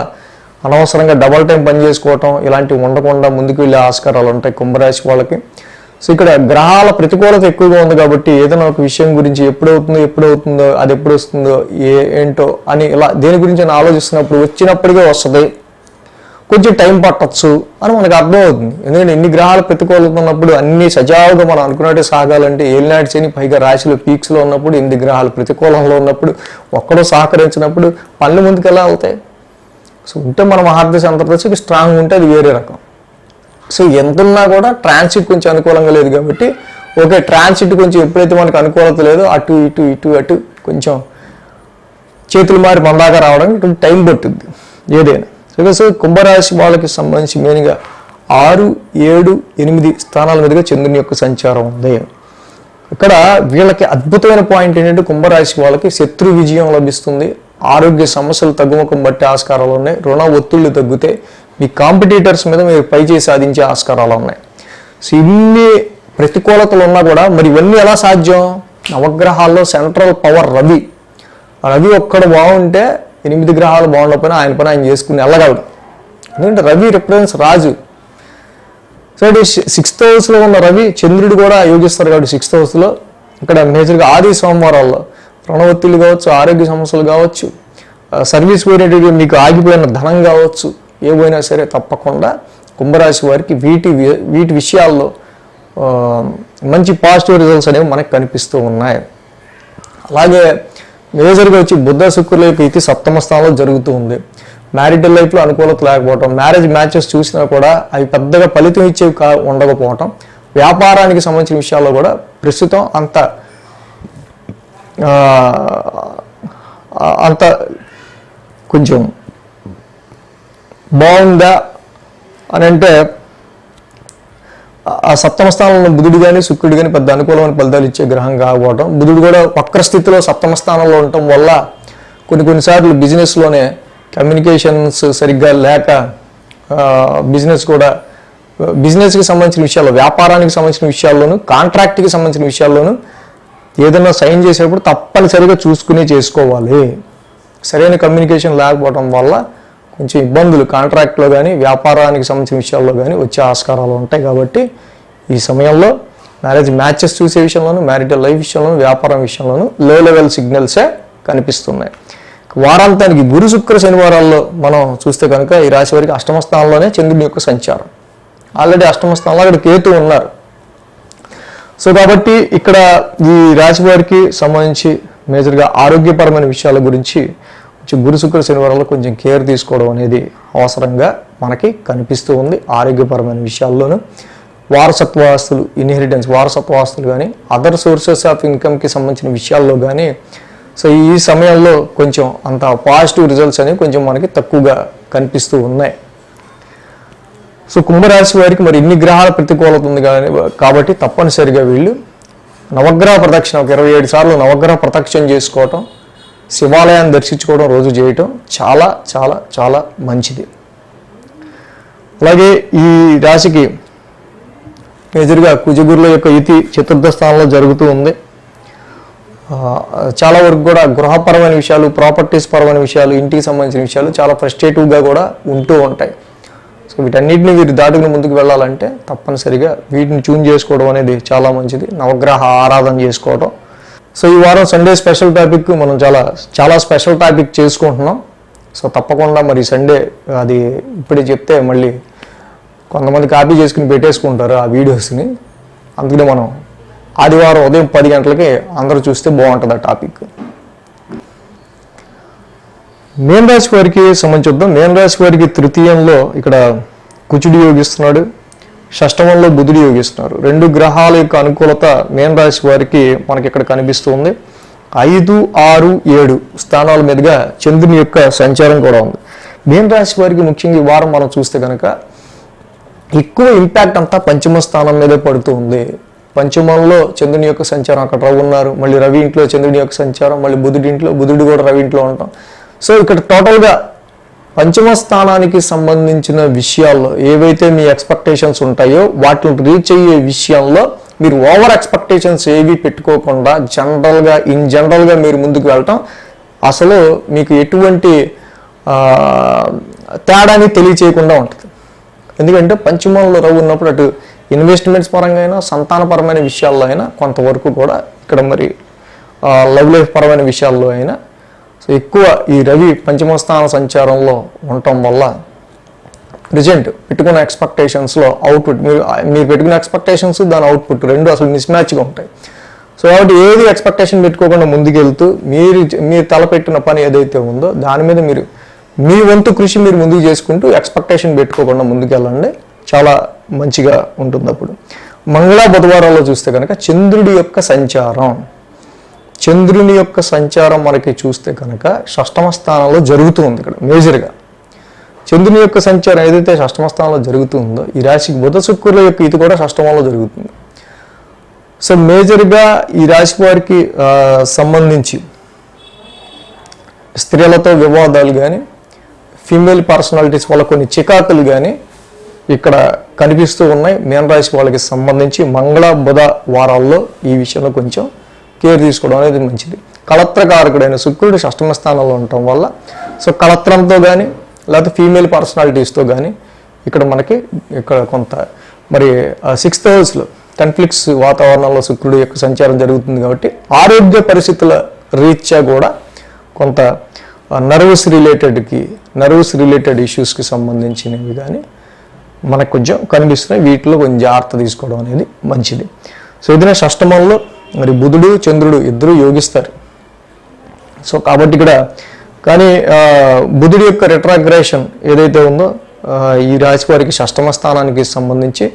అనవసరంగా డబల్ టైం పని చేసుకోవటం ఇలాంటివి ఉండకుండా ముందుకు వెళ్ళే ఆస్కారాలు ఉంటాయి కుంభరాశి వాళ్ళకి. సో ఇక్కడ గ్రహాల ప్రతికూలత ఎక్కువగా ఉంది కాబట్టి ఏదైనా ఒక విషయం గురించి ఎప్పుడవుతుందో అది ఎప్పుడు వస్తుందో ఏంటో అని ఇలా దేని గురించి ఆలోచిస్తున్నప్పుడు వచ్చినప్పటికే వస్తుంది. కొంచెం టైం పట్టచ్చు అని మనకు అర్థమవుతుంది. ఎందుకంటే ఎన్ని గ్రహాలు ప్రతికూలతున్నప్పుడు అన్ని సజావుగా మనం అనుకున్నట్టే సాగాలంటే ఏలినాటి శని పైగా రాశిలో పీక్స్లో ఉన్నప్పుడు 8 గ్రహాలు ప్రతికూలంలో ఉన్నప్పుడు ఒక్కడో సహకరించినప్పుడు పనులు ముందుకు ఎలా అవుతాయి? సో ఉంటే మన మహార్థ సంతర్దశకి స్ట్రాంగ్ ఉంటే అది వేరే రకం. సో ఎంతున్నా కూడా ట్రాన్సిట్ కొంచెం అనుకూలంగా లేదు కాబట్టి ఓకే, ట్రాన్సిట్ కొంచెం ఎప్పుడైతే మనకు అనుకూలత లేదో అటు ఇటు ఇటు అటు కొంచెం చేతులు మారి మందాగా రావడానికి కొంచెం టైం పట్టుద్ది ఏదైనా. సో కుంభరాశి వాళ్ళకి సంబంధించి మెయిన్గా 6, 7, 8 స్థానాల మీదుగా చంద్రుని యొక్క సంచారం ఉంది. ఇక్కడ వీళ్ళకి అద్భుతమైన పాయింట్ ఏంటంటే కుంభరాశి వాళ్ళకి శత్రు విజయం లభిస్తుంది, ఆరోగ్య సమస్యలు తగ్గుముఖం బట్టే ఆస్కారాలు ఉన్నాయి, రుణ ఒత్తిళ్లు తగ్గితే మీ కాంపిటీటర్స్ మీద మీరు పైచేసి సాధించే ఆస్కారాలు ఉన్నాయి. సో ఇన్ని ప్రతికూలతలు ఉన్నా కూడా మరి ఇవన్నీ ఎలా సాధ్యం? నవగ్రహాల్లో సెంట్రల్ పవర్ రవి ఒక్కడు బాగుంటే 8 గ్రహాలు బాగుండకపోయినా ఆయన పని ఆయన చేసుకుని వెళ్ళగలడు. ఎందుకంటే రవి రిప్రజెంట్స్ రాజు. సో అంటే 6th హౌస్లో ఉన్న రవి చంద్రుడు కూడా యోగిస్తారు కాబట్టి 6th హౌస్లో ఇక్కడ మేజర్గా ఆది సోమవారాల్లో రుణ ఒత్తిళ్లు కావచ్చు, ఆరోగ్య సమస్యలు కావచ్చు, సర్వీస్ ఓరియంటెడ్ మీకు ఆగిపోయిన ధనం కావచ్చు, ఏవైనా సరే తప్పకుండా కుంభరాశి వారికి వీటి విషయాల్లో మంచి పాజిటివ్ రిజల్ట్స్ అనేవి మనకు కనిపిస్తూ ఉన్నాయి. అలాగే మేజర్గా వచ్చి బుధ శుక్రుల యొక్క ఇతి 7వ స్థానంలో జరుగుతూ ఉంది. మ్యారిటల్ లైఫ్లో అనుకూలత లేకపోవటం, మ్యారేజ్ మ్యాచెస్ చూసినా కూడా అవి పెద్దగా ఫలితం ఇచ్చేవి ఉండకపోవటం, వ్యాపారానికి సంబంధించిన విషయాల్లో కూడా ప్రస్తుతం అంత కొంచెం బాగుందా అని అంటే ఆ 7వ స్థానంలో బుధుడు కానీ శుక్రుడు కానీ పెద్ద అనుకూలమైన ఫలితాలు ఇచ్చే గ్రహం కాకపోవటం, బుధుడు కూడా వక్ర స్థితిలో 7వ స్థానంలో ఉండటం వల్ల కొన్నిసార్లు బిజినెస్లోనే కమ్యూనికేషన్స్ సరిగ్గా లేక బిజినెస్కి సంబంధించిన విషయాల్లో, వ్యాపారానికి సంబంధించిన విషయాల్లోనూ, కాంట్రాక్ట్కి సంబంధించిన విషయాల్లోనూ ఏదైనా సైన్ చేసేటప్పుడు తప్పనిసరిగా చూసుకుని చేసుకోవాలి. సరైన కమ్యూనికేషన్ లేకపోవడం వల్ల కొంచెం ఇబ్బందులు కాంట్రాక్ట్లో కానీ వ్యాపారానికి సంబంధించిన విషయాల్లో కానీ వచ్చే ఆస్కారాలు ఉంటాయి. కాబట్టి ఈ సమయంలో మ్యారేజ్ మ్యాచెస్ చూసే విషయంలోనూ, మ్యారిటల్ లైఫ్ విషయంలోనూ, వ్యాపారం విషయంలోనూ లో లెవెల్ సిగ్నల్సే కనిపిస్తున్నాయి. వారాంతానికి గురు శుక్ర శనివారాల్లో మనం చూస్తే కనుక ఈ రాశి వారికి 8వ స్థానంలోనే చంద్రుని యొక్క సంచారం. ఆల్రెడీ 8వ స్థానంలో అక్కడ కేతు ఉన్నారు. సో కాబట్టి ఇక్కడ ఈ రాశి వారికి సంబంధించి మేజర్గా ఆరోగ్యపరమైన విషయాల గురించి గురు శుక్ర శనివారాల్లో కొంచెం కేర్ తీసుకోవడం అనేది అవసరంగా మనకి కనిపిస్తూ ఉంది. ఆరోగ్యపరమైన విషయాల్లోనూ వారసత్వ ఆస్తులు, ఇన్హెరిటెన్స్ వారసత్వ ఆస్తులు కానీ, అదర్ సోర్సెస్ ఆఫ్ ఇన్కమ్కి సంబంధించిన విషయాల్లో కానీ సో ఈ సమయంలో కొంచెం అంత పాజిటివ్ రిజల్ట్స్ అనేవి కొంచెం మనకి తక్కువగా కనిపిస్తూ ఉన్నాయి. సో కుంభరాశి వారికి మరి ఇన్ని గ్రహాల ప్రతికూలత ఉంది కాబట్టి తప్పనిసరిగా వీళ్ళు నవగ్రహ ప్రదక్షిణ ఒక 27 సార్లు నవగ్రహ ప్రదక్షిణ చేసుకోవటం, శివాలయాన్ని దర్శించుకోవడం రోజు చేయటం చాలా చాలా చాలా మంచిది. అలాగే ఈ రాశికి మేజర్గా కుజగురుల యొక్క ఇతి 4వ స్థానంలో జరుగుతూ ఉంది. చాలా వరకు కూడా గృహపరమైన విషయాలు, ప్రాపర్టీస్ పరమైన విషయాలు, ఇంటికి సంబంధించిన విషయాలు చాలా ఫ్రస్ట్రేటివ్గా కూడా ఉంటూ ఉంటాయి. సో వీటన్నిటిని వీరు దాటుకుని ముందుకు వెళ్ళాలంటే తప్పనిసరిగా వీటిని ట్యూన్ చేసుకోవడం అనేది చాలా మంచిది. నవగ్రహ ఆరాధన చేసుకోవడం. సో ఈ వారం సండే స్పెషల్ టాపిక్ మనం చాలా స్పెషల్ టాపిక్ చేసుకుంటున్నాం. సో తప్పకుండా మరి సండే అది ఇప్పుడే చెప్తే మళ్ళీ కొంతమంది కాపీ చేసుకుని పెట్టేసుకుంటారు ఆ వీడియోస్ని. అందుకనే మనం ఆదివారం ఉదయం 10 గంటలకి అందరూ చూస్తే బాగుంటుంది ఆ టాపిక్. మేన రాశి వారికి సంబంధించి చూద్దాం. మేన రాశి వారికి 3యంలో ఇక్కడ కుజుడు యోగిస్తున్నాడు, 6వంలో బుధుడు యోగిస్తున్నారు. 2 గ్రహాల యొక్క అనుకూలత మేన రాశి వారికి మనకి ఇక్కడ కనిపిస్తుంది. 5, 6, 7 స్థానాల మీదుగా చంద్రుని యొక్క సంచారం కూడా ఉంది. మేన రాశి వారికి ముఖ్యంగా ఈ వారం మనం చూస్తే కనుక ఎక్కువ ఇంపాక్ట్ అంతా 5వ స్థానం మీదే పడుతూ ఉంది. 5మంలో చంద్రుని యొక్క సంచారం, అక్కడ రవి ఉన్నారు, మళ్ళీ రవి ఇంట్లో చంద్రుని యొక్క సంచారం, మళ్ళీ బుధుడి ఇంట్లో, బుధుడు కూడా రవి ఇంట్లో ఉంటాం. సో ఇక్కడ టోటల్గా 5వ స్థానానికి సంబంధించిన విషయాల్లో ఏవైతే మీ ఎక్స్పెక్టేషన్స్ ఉంటాయో వాటిని రీచ్ అయ్యే విషయంలో మీరు ఓవర్ ఎక్స్పెక్టేషన్స్ ఏవి పెట్టుకోకుండా జనరల్గా మీరు ముందుకు వెళ్ళటం అసలు మీకు ఎటువంటి తేడాని తెలియచేయకుండా ఉంటుంది. ఎందుకంటే 5మంలో రవి ఉన్నప్పుడు అటు ఇన్వెస్ట్మెంట్స్ పరంగా అయినా, సంతానపరమైన విషయాల్లో అయినా కొంతవరకు కూడా ఇక్కడ మరి లవ్ లైఫ్ పరమైన విషయాల్లో అయినా సో ఎక్కువ ఈ రవి 5వ స్థాన సంచారంలో ఉండటం వల్ల ప్రజెంట్ పెట్టుకున్న ఎక్స్పెక్టేషన్స్లో అవుట్పుట్ మీరు పెట్టుకున్న ఎక్స్పెక్టేషన్స్ దాని అవుట్పుట్ రెండు అసలు మిస్ మ్యాచ్గా ఉంటాయి. సో కాబట్టి ఏది ఎక్స్పెక్టేషన్ పెట్టుకోకుండా ముందుకెళ్తూ మీరు తలపెట్టిన పని ఏదైతే ఉందో దాని మీద మీరు మీ వంతు కృషి మీరు ముందుకు చేసుకుంటూ ఎక్స్పెక్టేషన్ పెట్టుకోకుండా ముందుకెళ్ళండి, చాలా మంచిగా ఉంటుంది. అప్పుడు మంగళ బుధవారాల్లో చూస్తే కనుక చంద్రుడి యొక్క సంచారం మనకి చూస్తే కనుక షష్టమ స్థానంలో జరుగుతూ ఉంది. ఇక్కడ మేజర్గా చంద్రుని యొక్క సంచారం ఏదైతే షష్టమ స్థానంలో జరుగుతుందో ఈ రాశికి బుధ శుక్రుల యొక్క ఇది కూడా షష్టమంలో జరుగుతుంది. సో మేజర్గా ఈ రాశి వారికి సంబంధించి స్త్రీలతో వివాదాలు కానీ ఫీమేల్ పర్సనాలిటీస్ వల్ల కొన్ని చికాకులు కానీ ఇక్కడ కనిపిస్తూ ఉన్నాయి. మీనరాశి వాళ్ళకి సంబంధించి మంగళ బుధ వారాల్లో ఈ విషయంలో కొంచెం కేర్ తీసుకోవడం అనేది మంచిది. కళత్రకారకుడైన శుక్రుడు షష్టమ స్థానంలో ఉండటం వల్ల సో కళత్రంతో కానీ లేకపోతే ఫీమేల్ పర్సనాలిటీస్తో కానీ ఇక్కడ కొంత మరి 6th హౌస్లో కాన్ఫ్లిక్ట్స్ వాతావరణంలో శుక్రుడు యొక్క సంచారం జరుగుతుంది కాబట్టి ఆరోగ్య పరిస్థితుల రీత్యా కూడా కొంత నర్వస్ రిలేటెడ్ ఇష్యూస్కి సంబంధించినవి కానీ మనకు కొంచెం కనిపిస్తున్నాయి. వీటిలో కొంచెం జాగ్రత్త తీసుకోవడం అనేది మంచిది. సో ఇదినే షష్టమంలో మరి బుధుడు చంద్రుడు ఇద్దరు యోగిస్తారు. సో కాబట్టి ఇక్కడ కానీ బుధుడి యొక్క రెట్రాగ్రేషన్ ఏదైతే ఉందో ఈ రాశి వారికి షష్టమ స్థానానికి సంబంధించి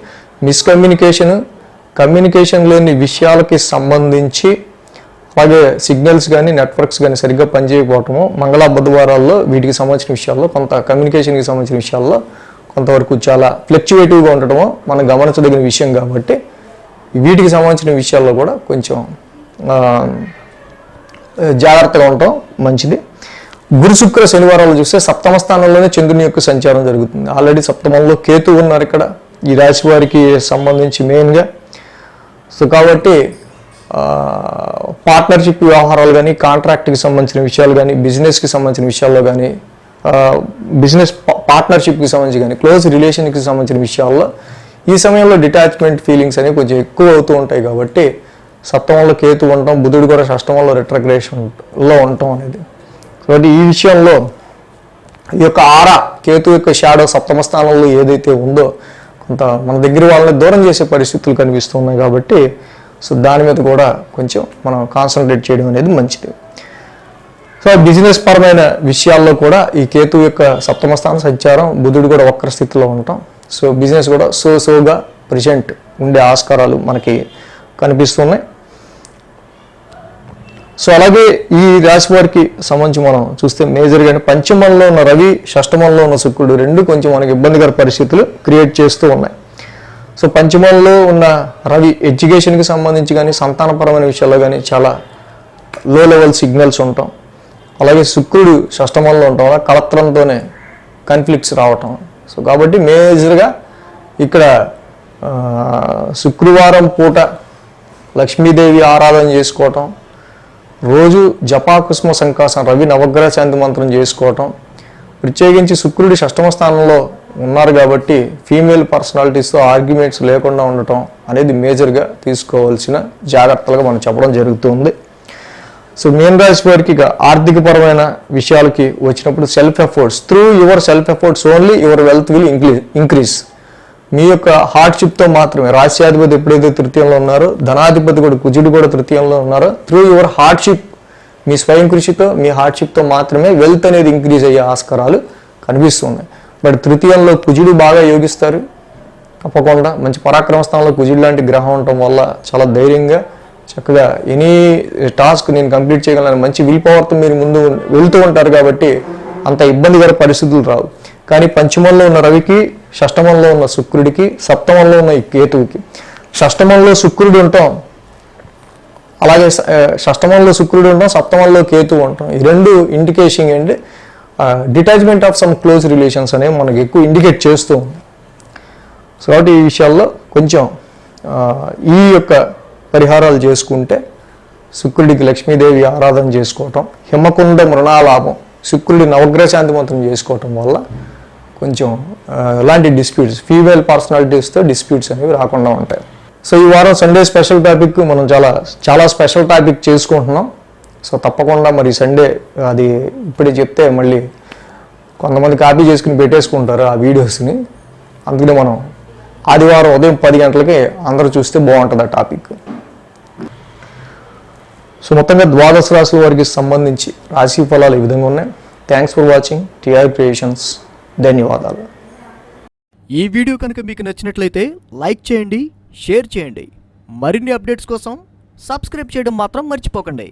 కమ్యూనికేషన్ లేని విషయాలకి సంబంధించి అలాగే సిగ్నల్స్ కానీ నెట్వర్క్స్ కానీ సరిగ్గా పనిచేయకపోవటము మంగళ బుధవారాల్లో వీటికి సంబంధించిన విషయాల్లో కొంత కమ్యూనికేషన్కి సంబంధించిన విషయాల్లో కొంతవరకు చాలా ఫ్లక్చువేటివ్గా ఉండటము మనం గమనించదగిన విషయం కాబట్టి వీటికి సంబంధించిన విషయాల్లో కూడా కొంచెం జాగ్రత్తగా ఉండటం మంచిది. గురు శుక్ర శనివారాలు చూస్తే సప్తమ స్థానంలోనే చంద్రుని యొక్క సంచారం జరుగుతుంది. ఆల్రెడీ సప్తమంలో కేతు ఉన్నారు ఇక్కడ ఈ రాశి వారికి సంబంధించి మెయిన్గా. సో కాబట్టి పార్ట్నర్షిప్ వ్యవహారాలు కానీ కాంట్రాక్ట్కి సంబంధించిన విషయాలు కానీ బిజినెస్కి సంబంధించిన విషయాల్లో కానీ బిజినెస్ పార్ట్నర్షిప్కి సంబంధించి కానీ క్లోజ్ రిలేషన్కి సంబంధించిన విషయాల్లో ఈ సమయంలో డిటాచ్మెంట్ ఫీలింగ్స్ అనేవి కొంచెం ఎక్కువ అవుతూ ఉంటాయి కాబట్టి సప్తమంలో కేతు ఉండటం బుధుడు కూడా షష్టమంలో రెట్రాగ్రేషన్లో ఉండటం అనేది. కాబట్టి ఈ విషయంలో ఈ యొక్క కేతు యొక్క షాడో సప్తమ స్థానంలో ఏదైతే ఉందో కొంత మన దగ్గర వాళ్ళని దూరం చేసే పరిస్థితులు కనిపిస్తున్నాయి కాబట్టి సో దాని మీద కూడా కొంచెం మనం కాన్సన్ట్రేట్ చేయడం అనేది మంచిది. సో బిజినెస్ పరమైన విషయాల్లో కూడా ఈ కేతు యొక్క సప్తమ స్థానం సంచారం బుధుడు కూడా వక్ర స్థితిలో ఉండటం సో బిజినెస్ కూడా సోగా ప్రెజెంట్ ఉండే ఆస్కారాలు మనకి కనిపిస్తున్నాయి. సో అలాగే ఈ రాశి వారికి సంబంధించి మనం చూస్తే మేజర్గా పంచమంలో ఉన్న రవి షష్టమంలో ఉన్న శుక్రుడు రెండు కొంచెం మనకి ఇబ్బందికర పరిస్థితులు క్రియేట్ చేస్తూ ఉన్నాయి. సో పంచమంలో ఉన్న రవి ఎడ్యుకేషన్కి సంబంధించి కానీ సంతానపరమైన విషయాల్లో కానీ చాలా లో లెవెల్ సిగ్నల్స్ ఉంటాం. అలాగే శుక్రుడు షష్టమంలో ఉండటం వల్ల కళత్రంతోనే కాన్ఫ్లిక్ట్స్ రావటం. సో కాబట్టి మేజర్గా ఇక్కడ శుక్రవారం పూట లక్ష్మీదేవి ఆరాధన చేసుకోవటం, రోజు జపాకుస్మ సంకాసం రవి నవగ్రహ శాంతి మంత్రం చేసుకోవటం, ప్రత్యేకించి శుక్రుడి షష్టమ స్థానంలో ఉన్నారు కాబట్టి ఫీమేల్ పర్సనాలిటీస్తో ఆర్గ్యుమెంట్స్ లేకుండా ఉండటం అనేది మేజర్గా తీసుకోవాల్సిన జాగ్రత్తలుగా మనం చెప్పడం జరుగుతుంది. సో మీన రాశి వారికి ఇక ఆర్థికపరమైన విషయాలకి వచ్చినప్పుడు self efforts through your self efforts only your wealth will increase. మీ యొక్క హార్డ్షిప్తో మాత్రమే రాశ్యాధిపతి ఎప్పుడైతే తృతీయంలో ఉన్నారో ధనాధిపతి కూడా కుజుడు కూడా తృతీయంలో ఉన్నారో త్రూ యువర్ హార్డ్షిప్ మీ స్వయం కృషితో మీ హార్డ్షిప్తో మాత్రమే వెల్త్ అనేది ఇంక్రీజ్ అయ్యే ఆస్కారాలు కనిపిస్తున్నాయి. బట్ తృతీయంలో కుజుడు బాగా యోగిస్తారు, తప్పకుండా మంచి పరాక్రమ స్థానంలో కుజుడు లాంటి గ్రహం ఉండటం వల్ల చాలా ధైర్యంగా చక్కగా ఎనీ టాస్క్ నేను కంప్లీట్ చేయగలను మంచి విల్ పవర్తో మీరు ముందు వెళ్తూ ఉంటారు కాబట్టి అంత ఇబ్బందికర పరిస్థితులు రావు. కానీ పంచమంలో ఉన్న రవికి షష్టమంలో ఉన్న శుక్రుడికి సప్తమంలో ఉన్న కేతువుకి షష్టమంలో శుక్రుడు ఉంటాం, అలాగే షష్టమంలో శుక్రుడు ఉంటాం, సప్తమంలో కేతువు ఉంటాం. ఈ రెండు ఇండికేషన్ ఏంటి detachment of some close relations అనేవి మనకి ఎక్కువ ఇండికేట్ చేస్తూ ఉంది. సో కాబట్టి ఈ విషయాల్లో కొంచెం ఈ యొక్క పరిహారాలు చేసుకుంటే శుక్రుడికి లక్ష్మీదేవి ఆరాధన చేసుకోవటం, హిమకుండ మృణాలాభం శుక్రుడి నవగ్రహ శాంతి మంత్రం చేసుకోవటం వల్ల కొంచెం ఇలాంటి డిస్ప్యూట్స్ ఫీమేల్ పర్సనాలిటీస్తో డిస్ప్యూట్స్ అనేవి రాకుండా ఉంటాయి. సో ఈ వారం సండే స్పెషల్ టాపిక్ మనం చాలా స్పెషల్ టాపిక్ చేసుకుంటున్నాం. సో తప్పకుండా మరి సండే అది ఇప్పుడే చెప్తే మళ్ళీ కొంతమంది కాపీ చేసుకుని పెట్టేసుకుంటారు ఆ వీడియోస్ని. అందుకనే మనం ఆదివారం ఉదయం 10 గంటలకి అందరూ చూస్తే బాగుంటుంది ఆ టాపిక్. సో మొత్తంగా ద్వాదశ రాశుల వారికి సంబంధించి రాశి ఫలాలు ఈ విధంగా ఉన్నాయి. Thanks for watching TR creations. ధన్యవాదాలు. ఈ వీడియో కనుక మీకు నచ్చినట్లయితే లైక్ చేయండి, షేర్ చేయండి. మరిన్ని అప్డేట్స్ కోసం సబ్స్క్రైబ్ చేయడం మాత్రం మర్చిపోకండి.